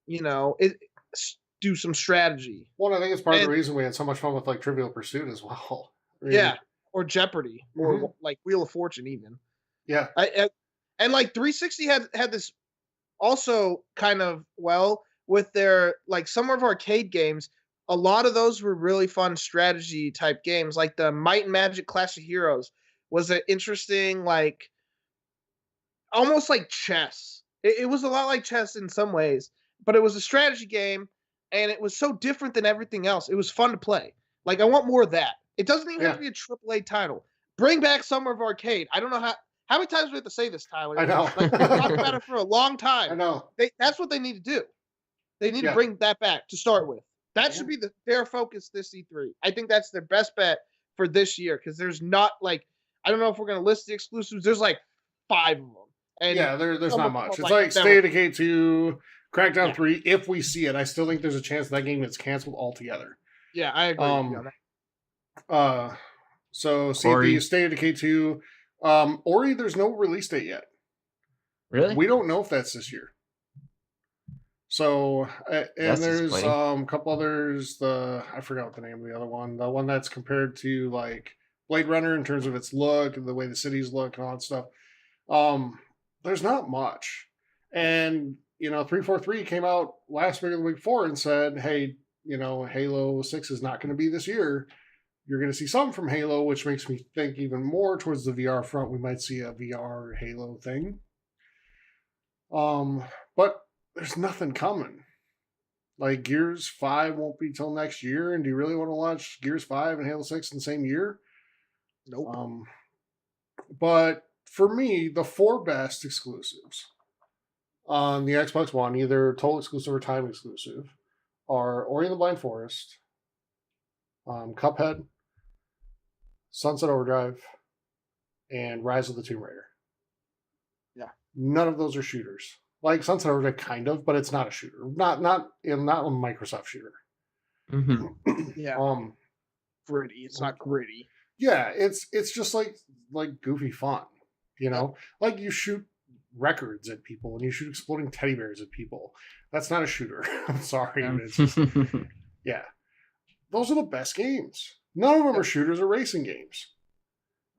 you know, do some strategy. Well, I think it's part of the And reason we had so much fun with like Trivial Pursuit as well. I mean, yeah, or Jeopardy, or Mhm. like Wheel of Fortune, even. yeah, And like 360 had this also kind of with their like Summer of Arcade games. A lot of those were really fun strategy type games, like the Might and Magic Clash of Heroes was an interesting, like almost like chess. It was a lot like chess in some ways, but it was a strategy game, and it was so different than everything else. It was fun to play. Like I want more of that. It doesn't even have Yeah. to be a AAA title. Bring back Summer of Arcade. I don't know how many times we have to say this, Tyler. I know. Like we talked about it for a long I time. know. That's what they need to do. They need Yeah. to bring that back to start with. That Yeah. should be their focus this E3. I think that's their best bet for this year, because there's not like, I don't know if we're gonna list the exclusives. There's like 5 of them. And Yeah, there's some not of them much. are It's like never- State of Decay 2, Crackdown Yeah. 3. If we see it, I still think there's a chance that game gets canceled altogether. Yeah, I agree with you on that. So Ori. CP, State of Decay 2. Ori, there's no release date yet. Really? We don't know if that's this year. So, and That's there's disappointing. a couple others. I forgot what the name of the other one. The one that's compared to like Blade Runner in terms of its look and the way the cities look and all that stuff. There's not much. And 343 came out last week or the week before and said, hey, Halo 6 is not going to be this year. You're going to see some from Halo, which makes me think even more towards the VR front. We might see a VR Halo thing. But there's nothing coming. Like Gears 5 won't be till next year. And do you really want to launch Gears 5 and Halo 6 in the same year? Nope. But for me, the 4 best exclusives on the Xbox One, either total exclusive or time exclusive, are Ori and the Blind Forest, Cuphead, Sunset Overdrive, and Rise of the Tomb Raider. Yeah. None of those are shooters. Like Sunset Overdrive, kind of, but it's not a shooter. Not a Microsoft shooter. Mm-hmm. Yeah. Gritty. It's not gritty. Yeah, it's just like goofy fun. Like you shoot records at people and you shoot exploding teddy bears at people. That's not a shooter. I'm sorry. But it's just, yeah. Those are the best games. None of them are shooters or racing games.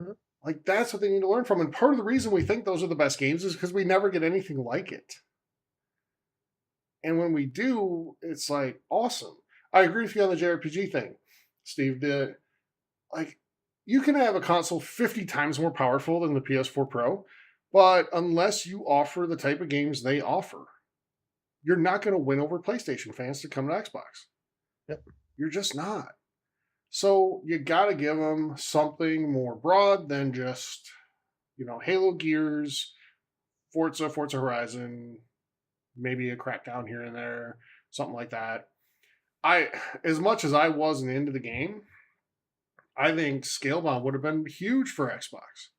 Mhm. Like, that's what they need to learn from. And part of the reason we think those are the best games is because we never get anything like it. And when we do, it's like awesome. I agree with you on the JRPG thing, Steve. You can have a console 50 times more powerful than the PS4 Pro, but unless you offer the type of games they offer, you're not going to win over PlayStation fans to come to Xbox. Yep. You're just not. So you got to give them something more broad than just, Halo, Gears, Forza Horizon, maybe a Crackdown here and there, something like that. As much as I wasn't into the game, I think Scalebound would have been huge for Xbox.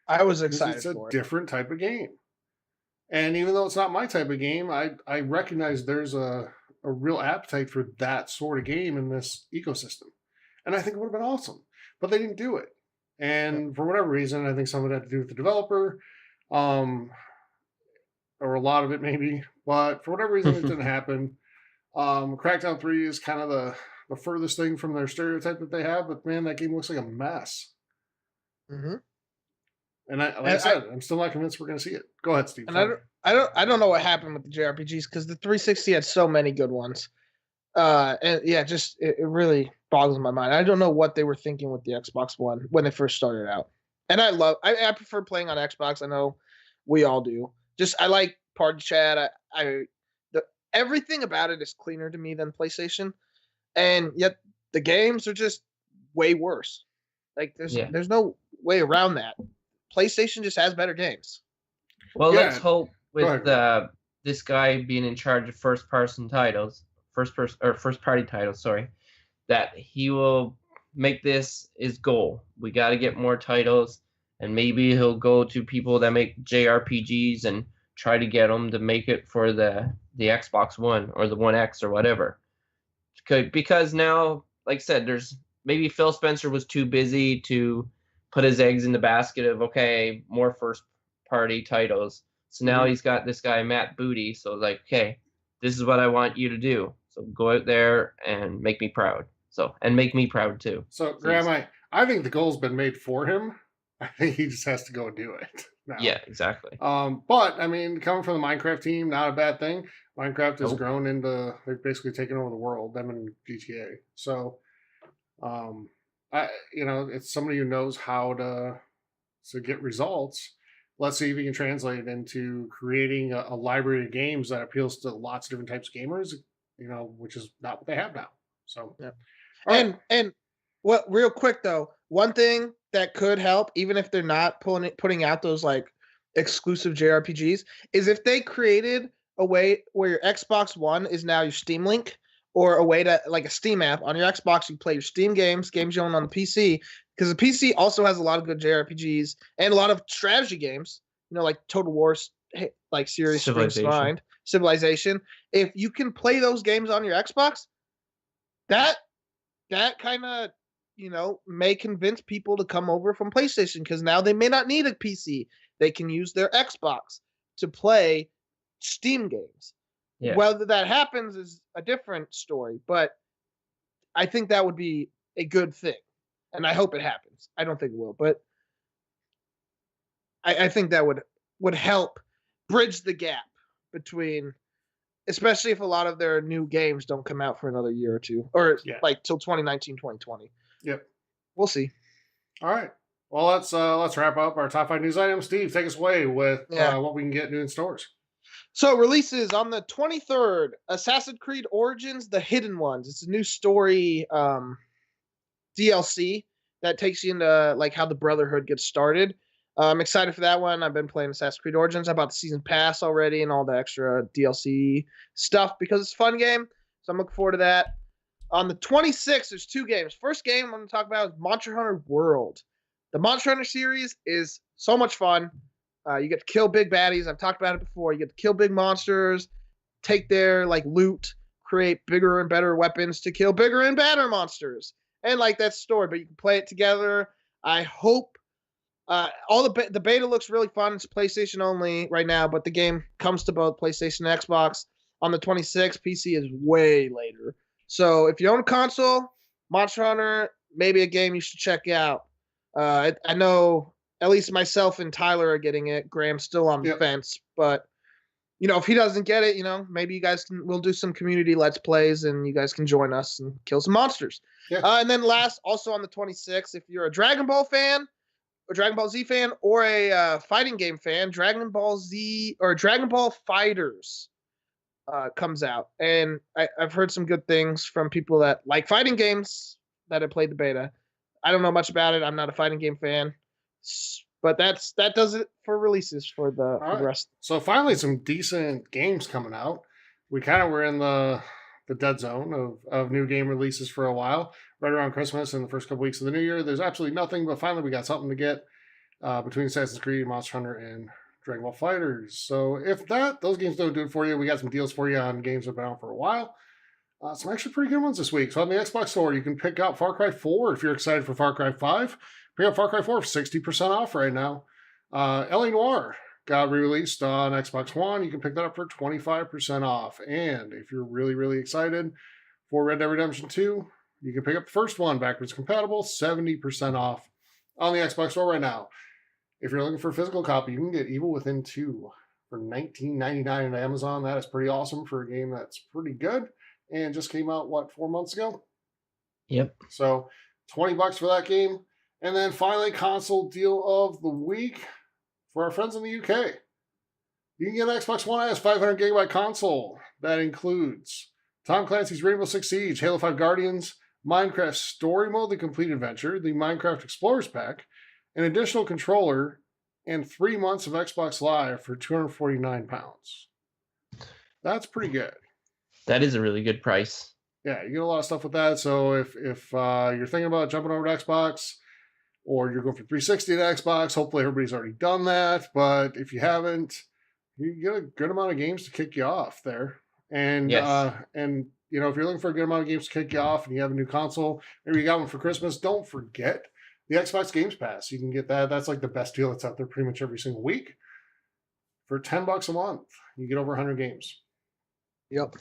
I was excited It's a for it. different type of game. And even though it's not my type of game, I recognize there's a real appetite for that sort of game in this ecosystem. And I think it would have been awesome. But they didn't do it. And for whatever reason, I think some of it had to do with the developer, or a lot of it maybe. But for whatever reason, it didn't happen. Crackdown 3 is kind of the furthest thing from their stereotype that they have. But man, that game looks like a mess. Mm-hmm. And I said, I'm still not convinced we're going to see it. Go ahead, Steve. And I don't know what happened with the JRPGs, because the 360 had so many good ones. And yeah, just it really boggles my mind. I don't know what they were thinking with the Xbox One when they first started out. And I prefer playing on Xbox. I know we all do. Just I like party chat. Everything about it is cleaner to me than PlayStation, and yet the games are just way worse. Like there's no way around that. PlayStation just has better games. Well, Yeah. let's hope Go with this guy being in charge of first party titles, that he will make this his goal. We got to get more titles, and maybe he'll go to people that make JRPGs and try to get them to make it for the Xbox One or the One X or whatever. Because now, like I said, there's maybe Phil Spencer was too busy to put his eggs in the basket of, okay, more first party titles. So now he's got this guy, Matt Booty. So like, okay, this is what I want you to do. So go out there and make me proud. So, and make me proud too. So, Graham, I think the goal's been made for him. I think he just has to go and do it now. Yeah, exactly. But I mean, coming from the Minecraft team, not a bad thing. Minecraft has grown into, they've basically taken over the world, them and GTA. So, it's somebody who knows how to get results. Let's see if we can translate it into creating a library of games that appeals to lots of different types of gamers, which is not what they have now. So, yeah. Right. And what, real quick though, one thing that could help, even if they're not putting out those like exclusive JRPGs, is if they created a way where your Xbox One is now your Steam Link, or a way to, like a Steam app on your Xbox, you play your Steam games you own on the PC, because the PC also has a lot of good JRPGs and a lot of strategy games, like Total War, like series springs to mind, Civilization. If you can play those games on your Xbox, that kind of, may convince people to come over from PlayStation, because now they may not need a PC. They can use their Xbox to play Steam games. Yeah. Whether that happens is a different story, but I think that would be a good thing. And I hope it happens. I don't think it will, but I think that would help bridge the gap between, especially if a lot of their new games don't come out for another year or two, or like till 2019, 2020. Yep. We'll see. All right. Well, let's wrap up our top 5 news items. Steve, take us away with what we can get new in stores. So releases on the 23rd, Assassin's Creed Origins, The Hidden Ones. It's a new story DLC that takes you into like how the Brotherhood gets started. I'm excited for that one. I've been playing Assassin's Creed Origins. I bought the season pass already and all the extra DLC stuff because it's a fun game. So I'm looking forward to that. On the 26th, there's 2 games. First game I'm going to talk about is Monster Hunter World. The Monster Hunter series is so much fun. You get to kill big baddies. I've talked about it before. You get to kill big monsters, take their like loot, create bigger and better weapons to kill bigger and badder monsters. And like that's the story, but you can play it together. I hope all the beta looks really fun. It's PlayStation only right now, but the game comes to both PlayStation and Xbox on the 26th. PC is way later. So if you own a console, Monster Hunter, maybe a game you should check out. I know at least myself and Tyler are getting it. Graham's still on the fence, but if he doesn't get it, maybe you guys we'll do some community Let's Plays and you guys can join us and kill some monsters. Yeah. And then last, also on the 26th, if you're a Dragon Ball fan, or Dragon Ball Z fan, or a fighting game fan, Dragon Ball Z or Dragon Ball Fighters comes out. And I've heard some good things from people that like fighting games that have played the beta. I don't know much about it. I'm not a fighting game fan. But that does it for releases for the rest. So finally, some decent games coming out. We kind of were in the dead zone of new game releases for a while, right around Christmas and the first couple weeks of the new year. There's absolutely nothing, but finally we got something to get between Assassin's Creed, Monster Hunter, and Dragon Ball Fighters. So if those games don't do it for you, we got some deals for you on games that have been out for a while. Some actually pretty good ones this week. So on the Xbox Store, you can pick up Far Cry 4 if you're excited for Far Cry 5. Pick up Far Cry 4 for 60% off right now. L.A. Noire got re-released on Xbox One. You can pick that up for 25% off. And if you're really, really excited for Red Dead Redemption 2, you can pick up the first one, backwards compatible, 70% off on the Xbox Store right now. If you're looking for a physical copy, you can get Evil Within 2 for $19.99 on Amazon. That is pretty awesome for a game that's pretty good and just came out, 4 months ago? Yep. So $20 for that game. And then finally, console deal of the week for our friends in the UK. You can get an Xbox One S 500 gigabyte console. That includes Tom Clancy's Rainbow Six Siege, Halo 5 Guardians, Minecraft Story Mode, The Complete Adventure, the Minecraft Explorers Pack, an additional controller, and 3 months of Xbox Live for £249. That's pretty good. That is a really good price. Yeah, you get a lot of stuff with that. So if you're thinking about jumping over to Xbox, or you're going for 360 to Xbox, hopefully everybody's already done that. But if you haven't, you get a good amount of games to kick you off there. And and you know, if you're looking for a good amount of games to kick you off and you have a new console, maybe you got one for Christmas, don't forget the Xbox Games Pass. You can get that. That's like the best deal that's out there pretty much every single week. For $10 a month, you get over 100 games. Yep.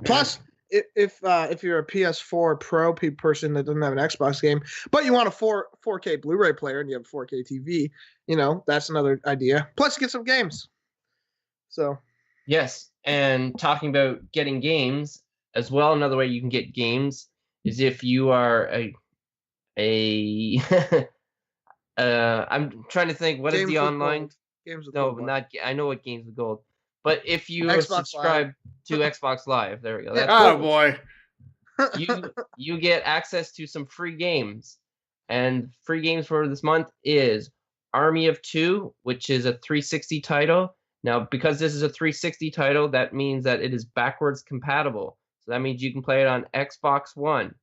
Plus, if you're a PS4 Pro person that doesn't have an Xbox game, but you want a 4K Blu-ray player and you have a 4K TV, you know, that's another idea. Plus, you get some games. So. Yes, and talking about getting games as well, another way you can get games is if you are I'm trying to think, what is Games the with online? Gold. Games with No, Gold. not. I know what Games with Gold, but if you Xbox subscribe to Xbox Live, there we go. That's Oh gold. boy. You get access to some free games, and free games for this month is Army of Two, which is a 360 title. Now, because this is a 360 title, that means that it is backwards compatible. So that means you can play it on Xbox One.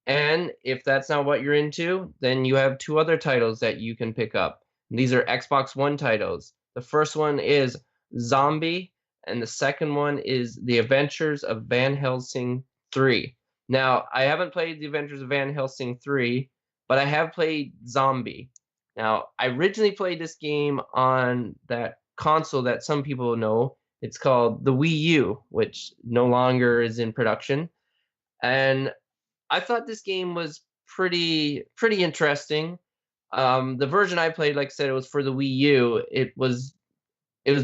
And if that's not what you're into, then you have two other titles that you can pick up. And these are Xbox One titles. The first one is Zombie, and the second one is The Adventures of Van Helsing 3. Now, I haven't played The Adventures of Van Helsing 3, but I have played Zombie. Now, I originally played this game on that console that some people know. It's called the Wii U, which no longer is in production. And I thought this game was pretty interesting. The version I played, like I said, it was for the Wii U. It was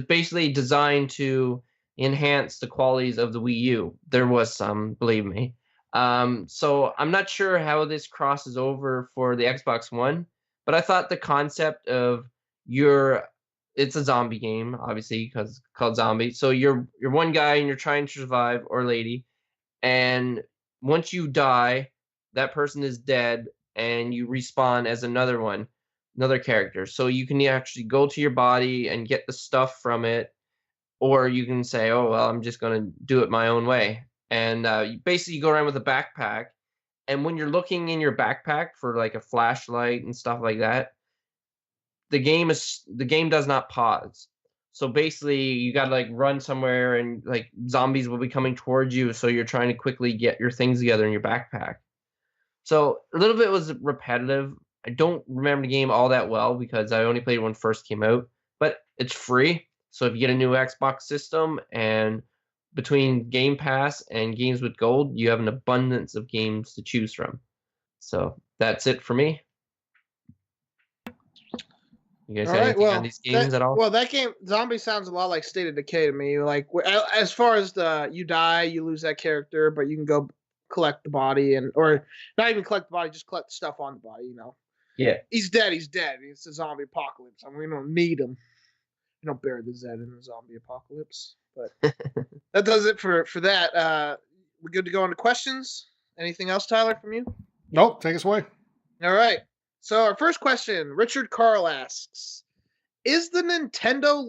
basically designed to enhance the qualities of the Wii U. There was some, believe me. So I'm not sure how this crosses over for the Xbox One, but I thought the concept of it's a zombie game, obviously, because it's called Zombie. So you're one guy and you're trying to survive, or lady, and once you die, that person is dead, and you respawn as another character. So you can actually go to your body and get the stuff from it, or you can say, "Oh well, I'm just gonna do it my own way." And you basically go around with a backpack, and when you're looking in your backpack for like a flashlight and stuff like that, the game does not pause. So basically, you gotta like run somewhere, and like zombies will be coming towards you. So you're trying to quickly get your things together in your backpack. So a little bit was repetitive. I don't remember the game all that well because I only played it when it first came out. But it's free, so if you get a new Xbox system, and between Game Pass and Games with Gold, you have an abundance of games to choose from. So that's it for me. You guys All have right, anything on these games at all? Well, that game Zombie sounds a lot like State of Decay to me. Like as far as you die, you lose that character, but you can go collect the body or not even collect the body, just collect the stuff on the body. You know. Yeah. He's dead. He's dead. It's a zombie apocalypse. I mean, we don't need him. We don't bury the Zed in a zombie apocalypse. But that does it for that. We're good to go on to questions. Anything else, Tyler, from you? Nope. Take us away. All right. So our first question, Richard Carl asks, is the Nintendo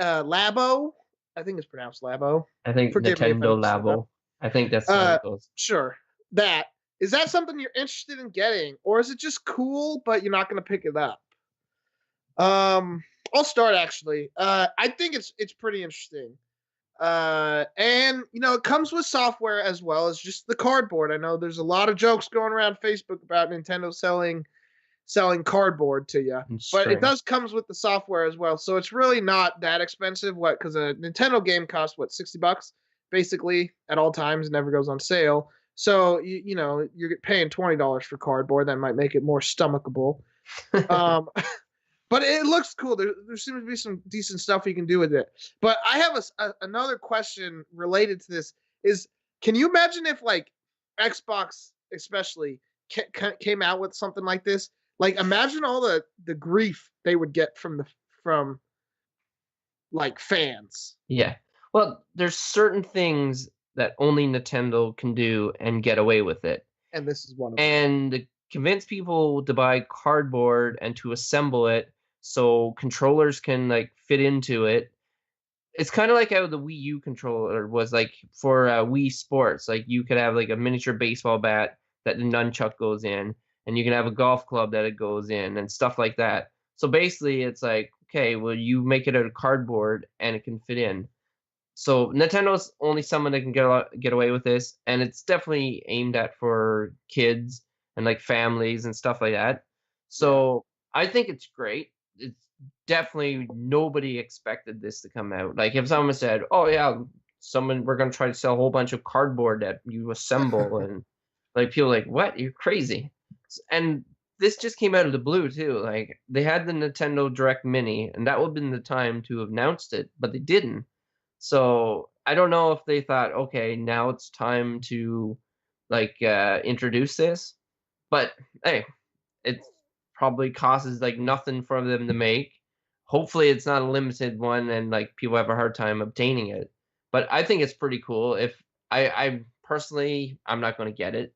Labo, I think it's pronounced Labo. I think Forgive me if I Nintendo messed it Labo. up. I think that's how it goes. Sure. Is that something you're interested in getting, or is it just cool, but you're not going to pick it up? I'll start actually. I think it's pretty interesting. And you know, it comes with software as well as just the cardboard. I know there's a lot of jokes going around Facebook about Nintendo selling cardboard to you, but it does comes with the software as well. So it's really not that expensive. Because a Nintendo game costs $60 basically at all times, never goes on sale. So you know you're paying $20 for cardboard. That might make it more stomachable. But it looks cool. There seems to be some decent stuff you can do with it. But I have another question related to this. Can you imagine if like Xbox especially came out with something like this? Like imagine all the grief they would get from like fans. Yeah. Well, there's certain things that only Nintendo can do and get away with it. And this is one of them. And to convince people to buy cardboard and to assemble it so controllers can like fit into it. It's kind of like how the Wii U controller was like for Wii Sports. Like you could have like a miniature baseball bat that the nunchuck goes in, and you can have a golf club that it goes in and stuff like that. So basically it's like, okay, well, you make it out of cardboard and it can fit in. So Nintendo's only someone that can get away with this, and it's definitely aimed at for kids and like families and stuff like that. So I think it's great. It's definitely nobody expected this to come out. Like if someone said, "Oh yeah, we're gonna try to sell a whole bunch of cardboard that you assemble," and like people are like, "What? You're crazy!" And this just came out of the blue too. Like they had the Nintendo Direct Mini, and that would have been the time to have announced it, but they didn't. So I don't know if they thought, okay, now it's time to like introduce this. But hey, it probably costs like nothing for them to make. Hopefully it's not a limited one and like people have a hard time obtaining it. But I think it's pretty cool. If I personally I'm not gonna get it.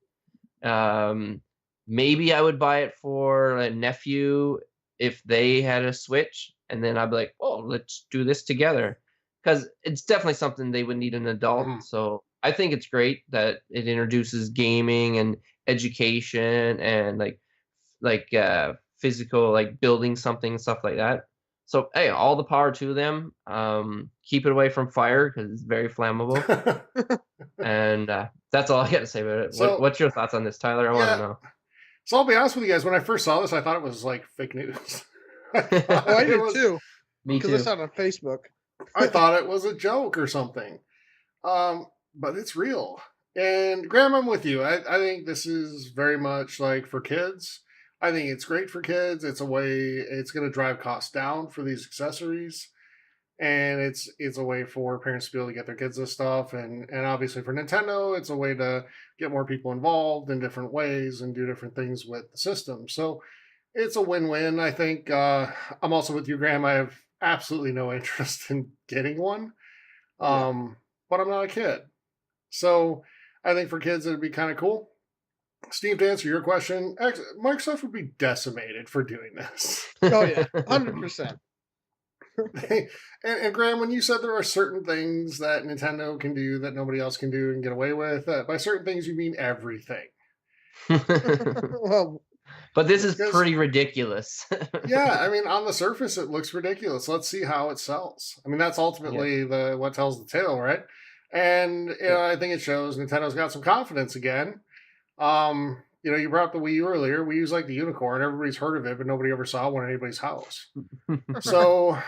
Maybe I would buy it for a nephew if they had a Switch, and then I'd be like, "Oh, let's do this together," because it's definitely something they would need an adult. Mhm. So I think it's great that it introduces gaming and education and physical like building something and stuff like that. So hey, all the power to them. Keep it away from fire because it's very flammable. And that's all I got to say about it. So, What's your thoughts on this, Tyler? I want to yeah. know. So I'll be honest with you guys. When I first saw this, I thought it was like fake news. I thought Oh, I it did was- too. Me Because I too. saw it on Facebook. I thought it was a joke or something. But it's real. And Graham, I'm with you. I think this is very much like for kids. I think it's great for kids. It's going to drive costs down for these accessories. And it's a way for parents to be able to get their kids this stuff. And obviously for Nintendo, it's a way to get more people involved in different ways and do different things with the system. So it's a win-win. I think I'm also with you, Graham. I have absolutely no interest in getting one. But I'm not a kid. So I think for kids it'd be kind of cool. Steve, to answer your question, Microsoft would be decimated for doing this. Oh yeah, 100%. And Graham, when you said there are certain things that Nintendo can do that nobody else can do and get away with, by certain things you mean everything. Well, But this is Because- pretty ridiculous. Yeah, I mean, on the surface it looks ridiculous. Let's see how it sells. I mean, that's ultimately the what tells the tale, right? And I think it shows Nintendo's got some confidence again. You brought up the Wii U earlier. Wii U's like the unicorn. Everybody's heard of it, but nobody ever saw one in anybody's house. So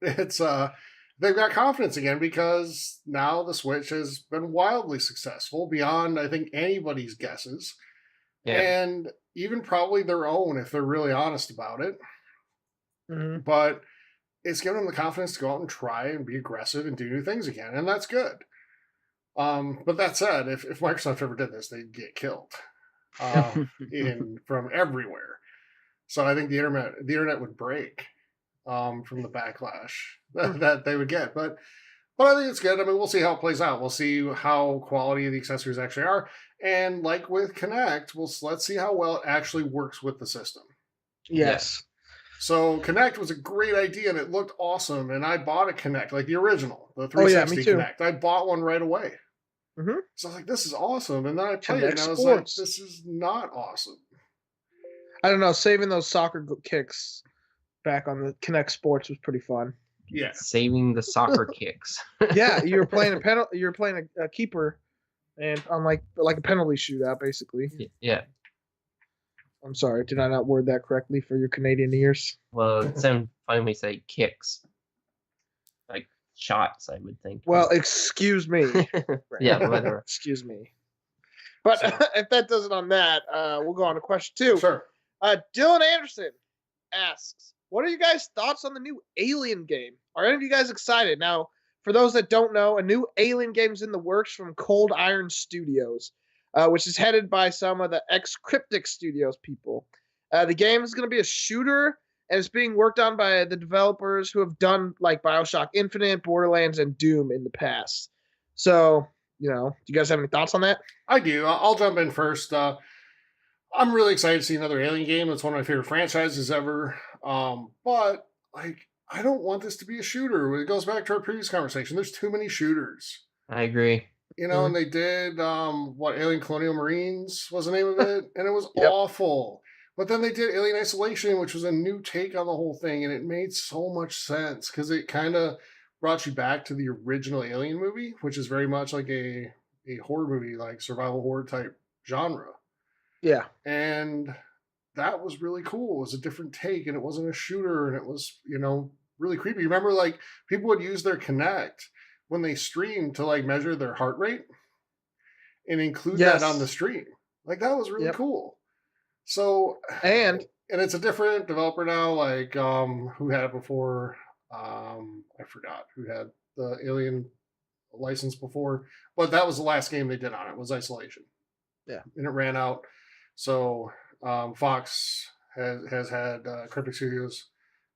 it's they've got confidence again because now the Switch has been wildly successful beyond I think anybody's guesses. Yeah. And even probably their own if they're really honest about it. mhm. But it's given them the confidence to go out and try and be aggressive and do new things again, and that's good. But that said, if Microsoft ever did this, they'd get killed from everywhere. So I think the internet would break from the backlash that they would get. But I think it's good. I mean, we'll see how it plays out. We'll see how quality the accessories actually are, and like with Kinect, let's see how well it actually works with the system. Yes. So Kinect was a great idea and it looked awesome. And I bought a Kinect, like the original, the Oh, yeah, 360 me too. Kinect. I bought one right away. Mhm. So I was like, this is awesome. And then I played it and Kinect I was Sports. like, this is not awesome. I don't know. Saving those soccer kicks back on the Kinect Sports was pretty fun. Yeah. Saving the soccer kicks. Yeah, you were playing You were playing a keeper, and on like a penalty shootout, basically. Yeah. I'm sorry, did I not word that correctly for your Canadian ears? Well, it sounds funny when we say kicks. Like shots, I would think. Well, excuse me. Yeah, whatever. Excuse me. But if that does it on that, we'll go on to question 2. Sure. Dylan Anderson asks, what are you guys' thoughts on the new Alien game? Are any of you guys excited? Now, for those that don't know, a new Alien game is in the works from Cold Iron Studios, which is headed by some of the ex-Cryptic Studios people. The game is going to be a shooter, and it's being worked on by the developers who have done like Bioshock Infinite, Borderlands, and Doom in the past. So, do you guys have any thoughts on that? I do. I'll jump in first. I'm really excited to see another Alien game. It's one of my favorite franchises ever. But I don't want this to be a shooter. It goes back to our previous conversation. There's too many shooters. I agree. And they did Alien Colonial Marines was the name of it, and it was Yep. awful. But then they did Alien Isolation, which was a new take on the whole thing, and it made so much sense because it kind of brought you back to the original Alien movie, which is very much like a horror movie, like survival horror type genre. Yeah. And that was really cool. It was a different take, and it wasn't a shooter, and it was, really creepy. Remember, like, people would use their Kinect when they streamed to like measure their heart rate and include that on the Yes. stream. Like, that was really Yep. cool. So, And and it's a different developer now, like who had it before. I forgot who had the Alien license before, but that was the last game they did on it, was Isolation. Yeah. And it ran out. So Fox has had Cryptic Studios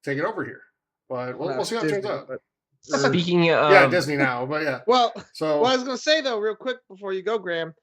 take it over here. But we'll see how it turns Disney, out. but- Speaking of Yeah, Disney now, but yeah. Well, So well, I was gonna say though, real quick before you go, Graham,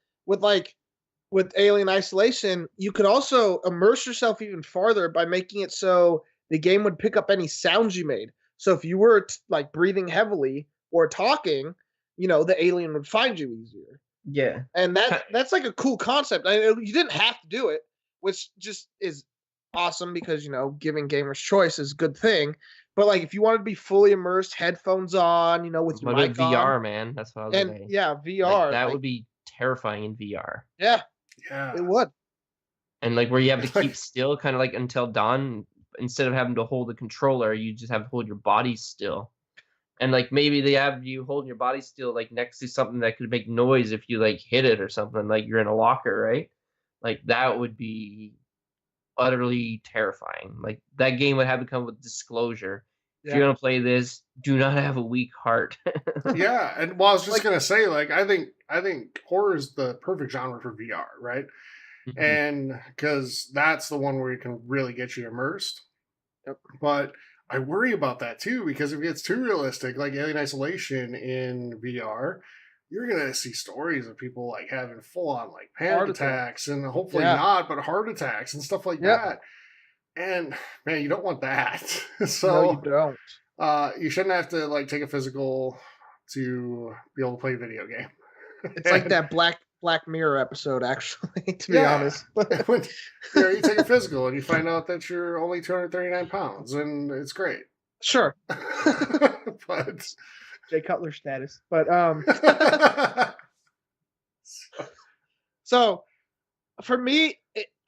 with Alien Isolation, you could also immerse yourself even farther by making it so the game would pick up any sounds you made. So if you were like breathing heavily or talking, the alien would find you easier. yeah, And that's like a cool concept. You didn't have to do it, which just is awesome because giving gamers choice is a good thing. But like if you wanted to be fully immersed, headphones on, with your what about mic VR, on, man? That's what I was and saying. yeah, VR, That would be terrifying in VR. yeah, yeah. it would. And like where you have to Like- keep still, kind of like until dawn. Instead of having to hold the controller, you just have to hold your body still. And like maybe they have you holding your body still like next to something that could make noise if you like hit it or something, like you're in a locker, right? Like that would be utterly terrifying. Like that game would have to come with disclosure. If Yeah. you're gonna play this, do not have a weak heart. Yeah, and well, I was just Like- gonna say, like, I think horror is the perfect genre for VR, right? Mhm. And because that's the one where it can really get you immersed. Yep. But I worry about that too, because if it's too realistic, like Alien Isolation in VR, you're gonna see stories of people like having full on like panic Heart attack. attacks, and hopefully Yeah. not, but heart attacks and stuff like Yep. that. And man, you don't want that. No, So you don't. you shouldn't have to like take a physical to be able to play a video game. It's like that Black Mirror episode, actually, to be Yeah. honest. When, you take a physical and you find out that you're only 239 pounds, and it's great. Sure, But Jay Cutler status. But so for me,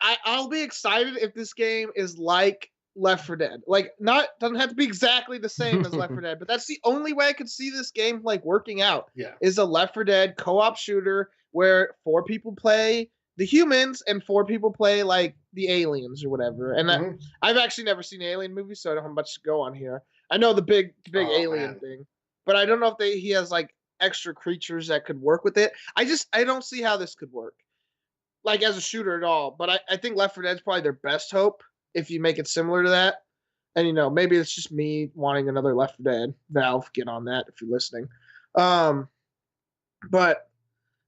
I'll be excited if this game is like Left 4 Dead. Like, doesn't have to be exactly the same as Left 4 Dead, but that's the only way I could see this game like working out. yeah, Is a Left 4 Dead co-op shooter where 4 people play the humans and 4 people play like the aliens or whatever. And Mhm. I've actually never seen Alien movies, so I don't have much to go on here. I know the big Oh, alien man. thing, but I don't know if he has like extra creatures that could work with it. I don't see how this could work, like as a shooter at all. But I think Left 4 Dead is probably their best hope if you make it similar to that. And maybe it's just me wanting another Left 4 Dead. Valve, get on that if you're listening. But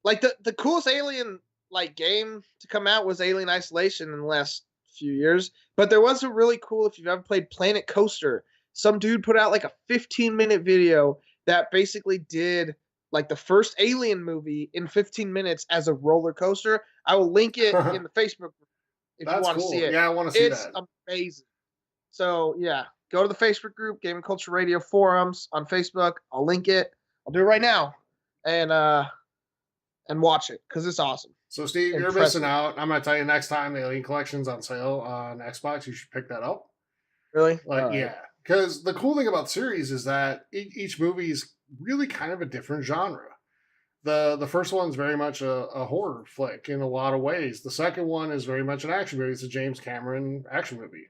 like the coolest Alien like game to come out was Alien Isolation in the last few years. But there was a really cool, if you've ever played Planet Coaster, some dude put out like a 15-minute video that basically did like the first Alien movie in 15 minutes as a roller coaster. I will link it in the Facebook group if you That's want to cool. see it. Yeah, I want to see It's that. amazing. So yeah, go to the Facebook group, Gaming Culture Radio forums on Facebook. I'll link it. I'll do it right now, and watch it because it's awesome. So, Steve, you're Impressive. missing out. I'm gonna tell you next time the Alien Collection's on sale on Xbox, you should pick that up. Really? Like, All right. yeah, because the cool thing about the series is that each movie is really kind of a different genre. The first one's very much a horror flick in a lot of ways. The second one is very much an action movie. It's a James Cameron action movie.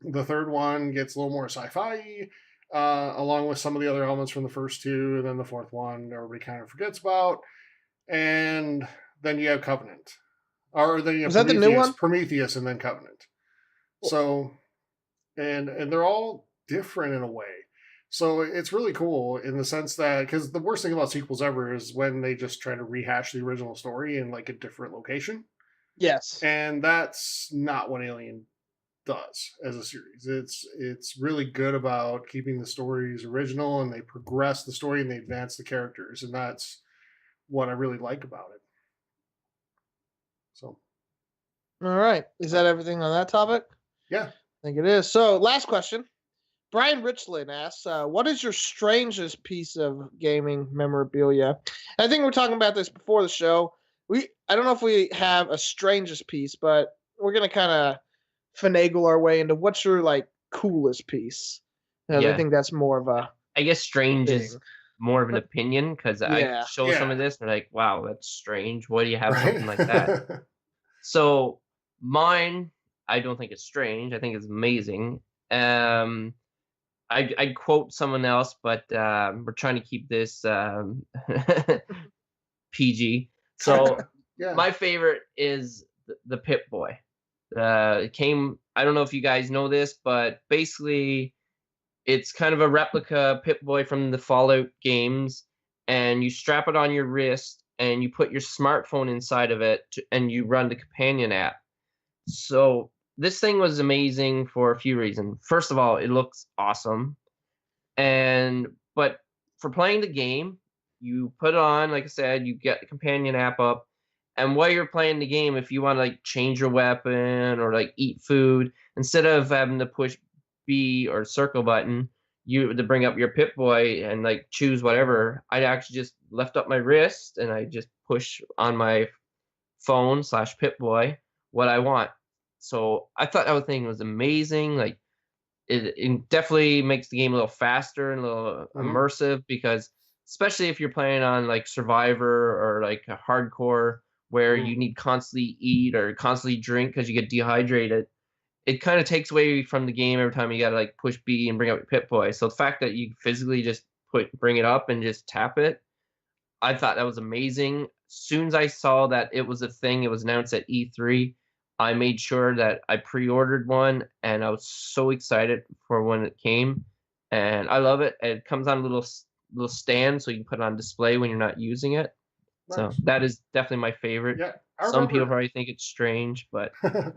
The third one gets a little more sci-fi, along with some of the other elements from the first two. And then the fourth one, everybody kind of forgets about. And then you have Covenant. Or then you have Was that the new one? Prometheus and then Covenant. So, and they're all different in a way. So it's really cool in the sense that, because the worst thing about sequels ever is when they just try to rehash the original story in like a different location. Yes. And that's not what Alien does as a series. It's really good about keeping the stories original, and they progress the story and they advance the characters, and that's what I really like about it. So, All right. Is that everything on that topic? yeah. I think it is. So last question. Brian Richland asks, what is your strangest piece of gaming memorabilia? I think we were talking about this before the show. I don't know if we have a strangest piece, but we're gonna kind of finagle our way into what's your like coolest piece. And I Yeah. think that's more of a I guess strange thing. is more of an opinion because I Yeah. show some of Yeah. this and they're like, wow, that's strange. Why do you have Right? something like that? So mine, I don't think it's strange. I think it's amazing. I'd quote someone else, but we're trying to keep this PG. So Yeah. my favorite is the Pip Boy. It came. I don't know if you guys know this, but basically, it's kind of a replica Pip Boy from the Fallout games, and you strap it on your wrist, and you put your smartphone inside of it, and you run the companion app. So this thing was amazing for a few reasons. First of all, it looks awesome, but for playing the game, you put it on, like I said, you get the companion app up, and while you're playing the game, if you want to like change your weapon or like eat food, instead of having to push B or circle button, you to bring up your Pip Boy and like choose whatever, I'd actually just lift up my wrist and I just push on my phone / Pip Boy what I want. So I thought that thing was amazing. Like it definitely makes the game a little faster and a little immersive because especially if you're playing on like Survivor or like a hardcore where you need constantly eat or constantly drink because you get dehydrated, it kind of takes away from the game every time you gotta like push B and bring up your Pip Boy. So the fact that you physically just bring it up and just tap it, I thought that was amazing. Soon as I saw that it was a thing, it was announced at E3, I made sure that I pre-ordered one, and I was so excited for when it came. And I love it. It comes on a little stand, so you can put it on display when you're not using it. So Nice. that is definitely my favorite. Yeah. Some people probably think it's strange, but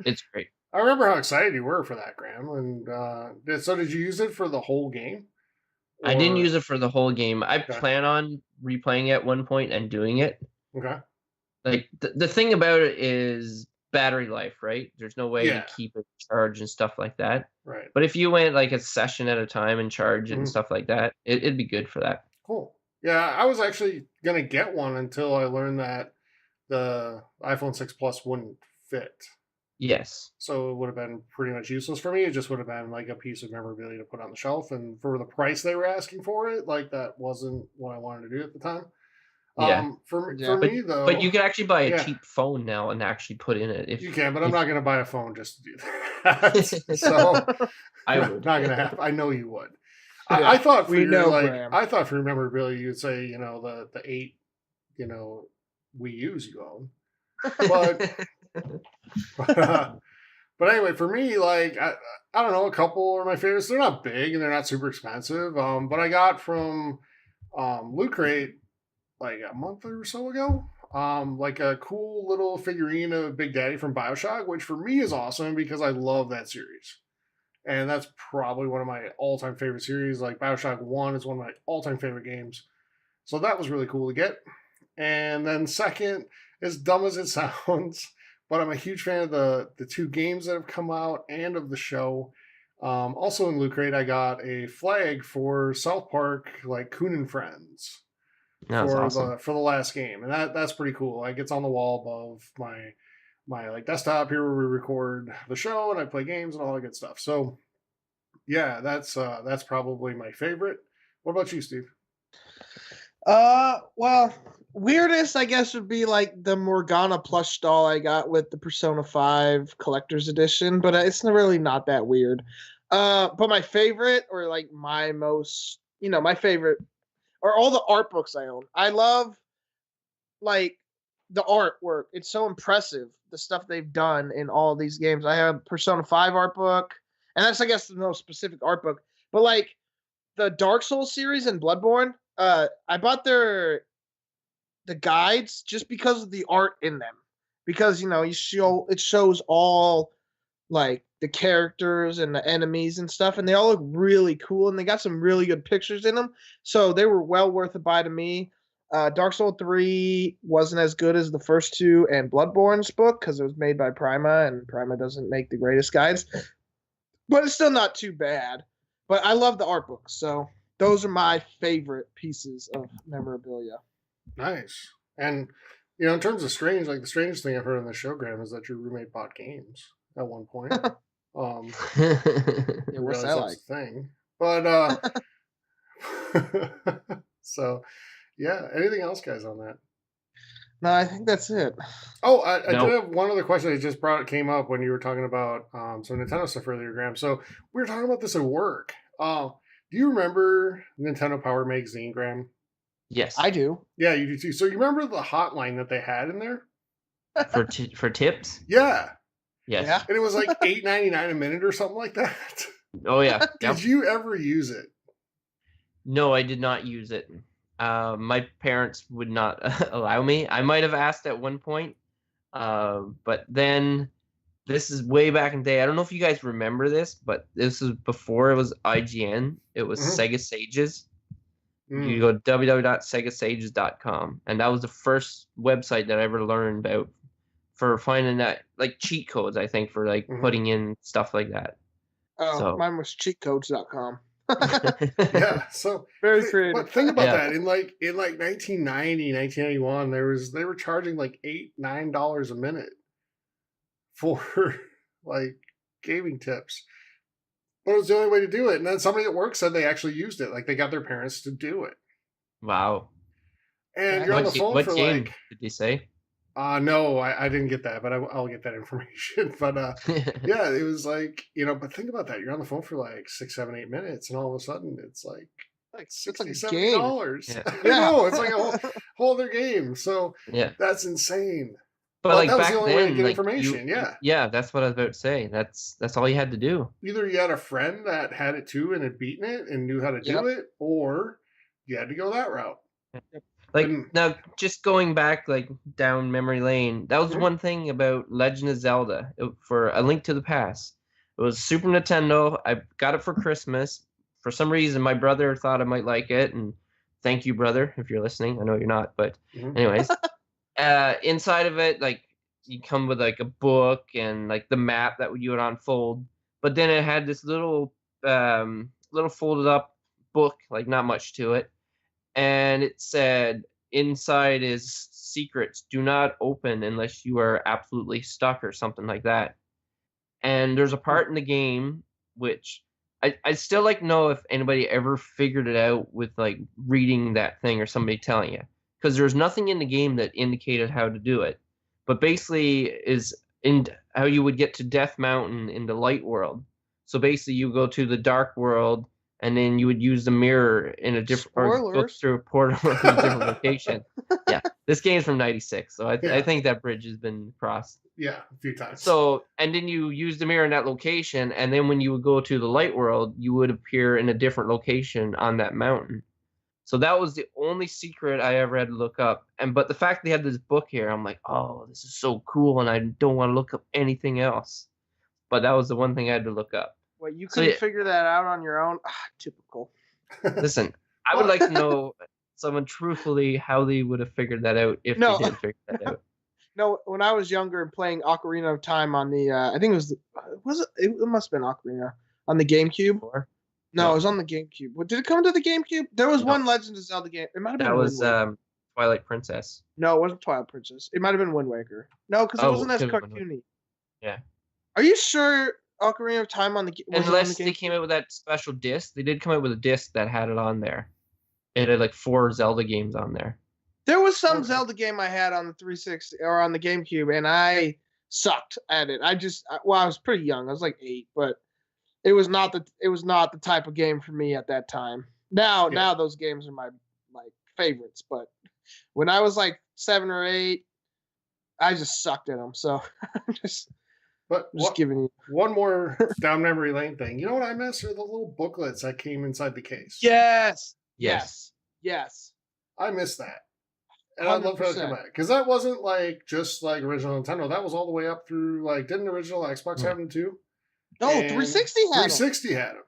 it's great. I remember how excited you were for that, Graham. And so did you use it for the whole game? I didn't Or- use it for the whole game. I Okay. plan on replaying it at one point and doing it. Okay. Like the thing about it is battery life, right? There's no way Yeah. to keep it charged and stuff like that. Right. But if you went like a session at a time and charge it and stuff like that, it'd be good for that. Cool. Yeah, I was actually gonna get one until I learned that the iPhone 6 Plus wouldn't fit. Yes. So it would have been pretty much useless for me. It just would have been like a piece of memorabilia to put on the shelf. And for the price they were asking for it, like that wasn't what I wanted to do at the time. Yeah. For Yeah. me though, But you can actually buy a Yeah. cheap phone now and actually put in it. If you can, but I'm if- not going to buy a phone just to do that. So I not would. going to happen. I know you would. Yeah, I thought for we your, know, like Graham. I thought for your memorabilia you'd say the 8 Wii U's you own, but anyway, for me, like I don't know, a couple are my favorites. They're not big and they're not super expensive. But I got from Loot Crate like a month or so ago. Like a cool little figurine of Big Daddy from BioShock, which for me is awesome because I love that series. And that's probably one of my all-time favorite series. Like BioShock 1 is one of my all-time favorite games. So that was really cool to get. And then second, as dumb as it sounds, but I'm a huge fan of the 2 games that have come out and of the show. Also in Loot Crate, I got a flag for South Park, like Coon and Friends. That's awesome. For the last game, and that's pretty cool. Like it's on the wall above my like desktop here where we record the show and I play games and all that good stuff. So yeah, that's probably my favorite. What about you, Steve? Well, weirdest I guess would be like the Morgana plush doll I got with the Persona 5 collector's edition, but it's really not that weird. But my favorite, or like my most, my favorite, are all the art books I own. I love like the artwork. It's so impressive, the stuff they've done in all these games. I have Persona 5 art book, and that's I guess the most specific art book. But like the Dark Souls series and Bloodborne, I bought the guides just because of the art in them. Because it shows all like the characters and the enemies and stuff, and they all look really cool, and they got some really good pictures in them. So they were well worth a buy to me. Dark Souls 3 wasn't as good as the first 2 and Bloodborne's book because it was made by Prima, and Prima doesn't make the greatest guides. But it's still not too bad. But I love the art books, so those are my favorite pieces of memorabilia. Nice. And in terms of strange, like the strangest thing I've heard on the show, Graham, is that your roommate bought games at one point. I Yeah, what's realize that that's like? a thing. But so yeah. Anything else, guys, on that? No, I think that's it. Oh, I No. did have one other question that just came up when you were talking about some Nintendo stuff earlier, Graham. So we were talking about this at work. Do you remember Nintendo Power Magazine, Graham? Yes. I do. Yeah, you do too. So you remember the hotline that they had in there? For tips? Yeah. Yes. Yeah. And it was like $8.99 a minute or something like that. Oh yeah. Yep. Did you ever use it? No, I did not use it. My parents would not allow me. I might have asked at one point, but then this is way back in the day. I don't know if you guys remember this, but this is before it was IGN. It was Sega Sages. You go to www.segasages.com, and that was the first website that I ever learned about for finding that, like, cheat codes, I think, for like putting in stuff like that. Oh, So- mine was cheatcodes.com. Yeah. So Very creative. But think about Yeah. that. In 1990, 1991, they were charging like $8-9 a minute for like gaming tips. But it was the only way to do it. And then somebody at work said they actually used it. Like they got their parents to do it. Wow. And you're on the phone What for game like did they say? no, I didn't get that, but I'll get that information. But yeah, it was like, but think about that. You're on the phone for like 6, 7, 8 minutes, and all of a sudden it's like It's like a $60, game. $70. Yeah. I know, it's like a whole other game. So Yeah. that's insane. But like that was back the only way to then, get like, information, yeah. Yeah, that's what I was about to say. That's all you had to do. Either you had a friend that had it too and had beaten it and knew how to do Yep. it, or you had to go that route. Like And- now, just going back like down memory lane, that was Mhm. one thing about Legend of Zelda for A Link to the Past. It was Super Nintendo. I got it for Christmas. For some reason, my brother thought I might like it, and thank you, brother, if you're listening. I know you're not, but Mhm. anyways, inside of it, like you come with like a book and like the map that you would unfold, but then it had this little folded up book, like not much to it. And it said, inside is secrets. Do not open unless you are absolutely stuck or something like that. And there's a part in the game which I'd still like to know if anybody ever figured it out with like reading that thing or somebody telling you. Because there's nothing in the game that indicated how to do it. But basically is in how you would get to Death Mountain in the light world. So basically you go to the dark world, and then you would use the mirror in a different, or go Spoilers. through a portal to a different location. Yeah, this game's from '96, so I Yeah. think that bridge has been crossed. Yeah, a few times. So, and then you use the mirror in that location, and then when you would go to the light world, you would appear in a different location on that mountain. So that was the only secret I ever had to look up. But the fact they had this book here, I'm like, oh, this is so cool, and I don't want to look up anything else. But that was the one thing I had to look up. Wait, you So, couldn't yeah. figure that out on your own? Typical. Listen, I would like to know someone truthfully how they would have figured that out if No. they did figure that out. No, when I was younger and playing Ocarina of Time on the, I think it it must have been Ocarina on the GameCube. Or- No, No. it was on the GameCube. Did it come to the GameCube? There was No. one Legend of Zelda game. It might have been That was Wind Waker. Twilight Princess. No, it wasn't Twilight Princess. It might have been Wind Waker. No, because it Oh, wasn't as it could've been cartoony. Yeah. Are you sure Ocarina of Time on the was it on Unless the they GameCube? came out with that special disc. They did come out with a disc that had it on there. It had like 4 Zelda games on there. There was some Okay. Zelda game I had on the 360 or on the GameCube, and I sucked at it. I was pretty young. I was like 8, but it was not the type of game for me at that time. Now those games are my favorites, but when I was like 7 or 8, I just sucked at them. So I'm just But giving you. one more down memory lane thing. You know what I miss are the little booklets that came inside the case. Yes. Yes. Yes. I miss that. And I'd love for that to come 100%. back. Because that wasn't just like original Nintendo. That was all the way up through didn't original Xbox have them too? No, And 360 had 'em. 360 had them.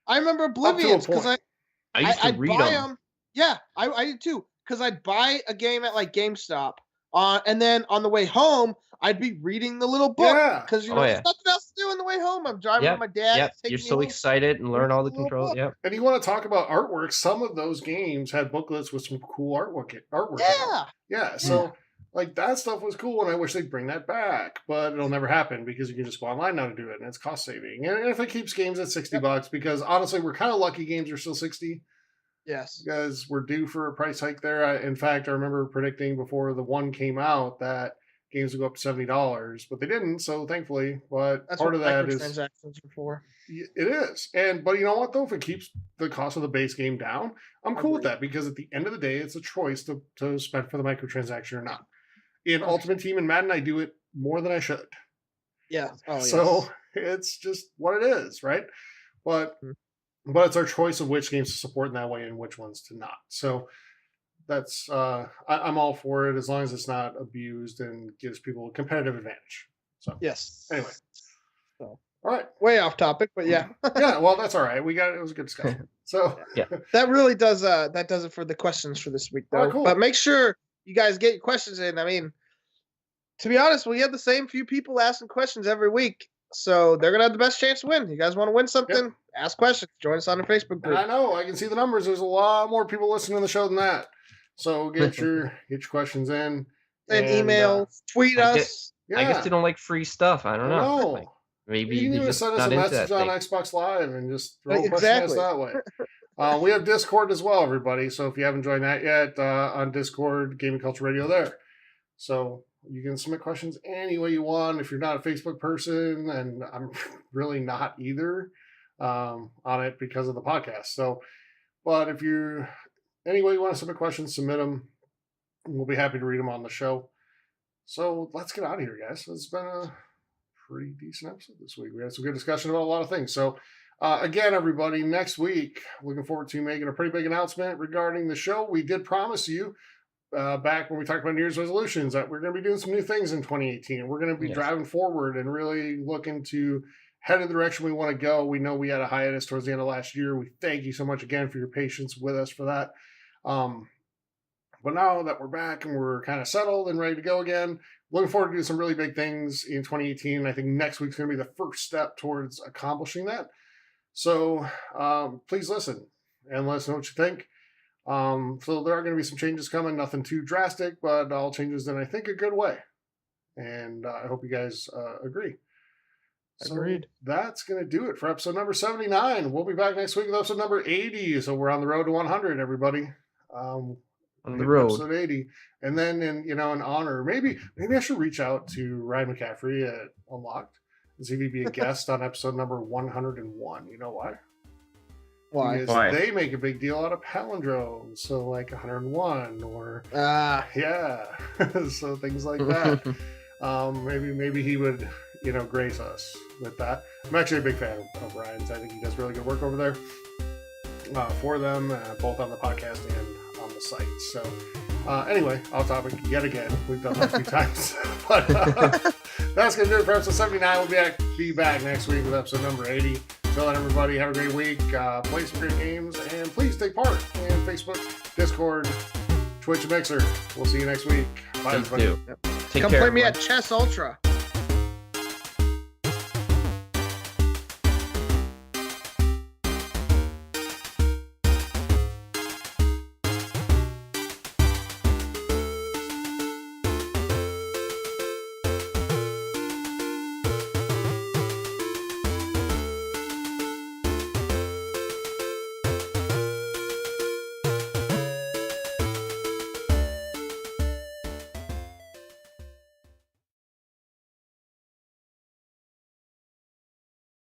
I remember Oblivions because point. I used to I'd read buy them. them. Yeah, I did too. Because I'd buy a game at like GameStop, and then on the way home, I'd be reading the little book Yeah. because Oh, yeah. there's nothing else to do on the way home. I'm driving Yep, with my dad. yep. Taking You're me so home. excited and learn all the Read a little controls. book. Yep. And you want to talk about artwork? Some of those games had booklets with some cool artwork. Yeah. Yeah. So like that stuff was cool, and I wish they'd bring that back, but it'll never happen because you can just go online now to do it, and it's cost saving. And if it keeps games at $60, because honestly, we're kind of lucky games are still 60 Yes. because we're due for a price hike there. In fact, I remember predicting before the one came out that games would go up to $70, but they didn't. So thankfully, but That's part what of that is microtransactions are for. it is. But you know what though? If it keeps the cost of the base game down, I'm cool with Agreed. that because at the end of the day, it's a choice to spend for the microtransaction or not. In Of Ultimate Team and Madden, I do it more than I should. Yeah. Oh, So yes. it's just what it is, right? But Mhm. but it's our choice of which games to support in that way and which ones to not. So that's I'm all for it as long as it's not abused and gives people a competitive advantage. So Yes. anyway, So all right, way off topic, but yeah, yeah. Well, that's all right. It was a good discussion. So that really does that does it for the questions for this week, Oh, though. cool. But make sure you guys get your questions in. I mean, to be honest, we have the same few people asking questions every week, so they're gonna have the best chance to win. You guys want to win something? Ask questions. Join us on the Facebook and group. I know I can see the numbers. There's a lot more people listening to the show than that. So get your questions in. Send email, tweet I us. Yeah, I guess they don't like free stuff. I don't know. No. Like, maybe You can they're even just send us not a into message that on thing. Xbox Live and just throw a question Exactly. at us that way. We have Discord as well, everybody. So if you haven't joined that yet, on Discord, Gaming Culture Radio there. So you can submit questions any way you want. If you're not a Facebook person, and I'm really not either on it because of the podcast. So, but if you any way you want to submit questions, submit them. We'll be happy to read them on the show. So let's get out of here, guys. It's been a pretty decent episode this week. We had some good discussion about a lot of things. So again, everybody, next week, looking forward to making a pretty big announcement regarding the show. We did promise you back when we talked about New Year's resolutions that we're going to be doing some new things in 2018. We're going to be driving forward and really looking to head in the direction we want to go. We know we had a hiatus towards the end of last year. We thank you so much again for your patience with us for that. But now that we're back and we're kind of settled and ready to go again, looking forward to doing some really big things in 2018. I think next week's going to be the first step towards accomplishing that. So please listen and let us know what you think. So there are going to be some changes coming, nothing too drastic, but all changes in, I think, a good way. And I hope you guys agree. Agreed. So that's going to do it for episode number 79. We'll be back next week with episode number 80. So we're on the road to 100, everybody. On the road. Episode 80. And then in honor, maybe I should reach out to Ryan McCaffrey at Unlocked and see if he'd be a guest on episode number 101. You know why? Why? Because they make a big deal out of palindromes. So like 101 or yeah. So things like that. Maybe he would, grace us with that. I'm actually a big fan of Ryan's. I think he does really good work over there for them, both on the podcast and on the site. So anyway, off topic yet again. We've done that a few times. But that's going to do it for episode 79. We'll be back next week with episode number 80. Until then, everybody, have a great week. Play some great games. And please take part in Facebook, Discord, Twitch, and Mixer. We'll see you next week. Bye, everybody. Take Come care, play me everyone. at Chess Ultra.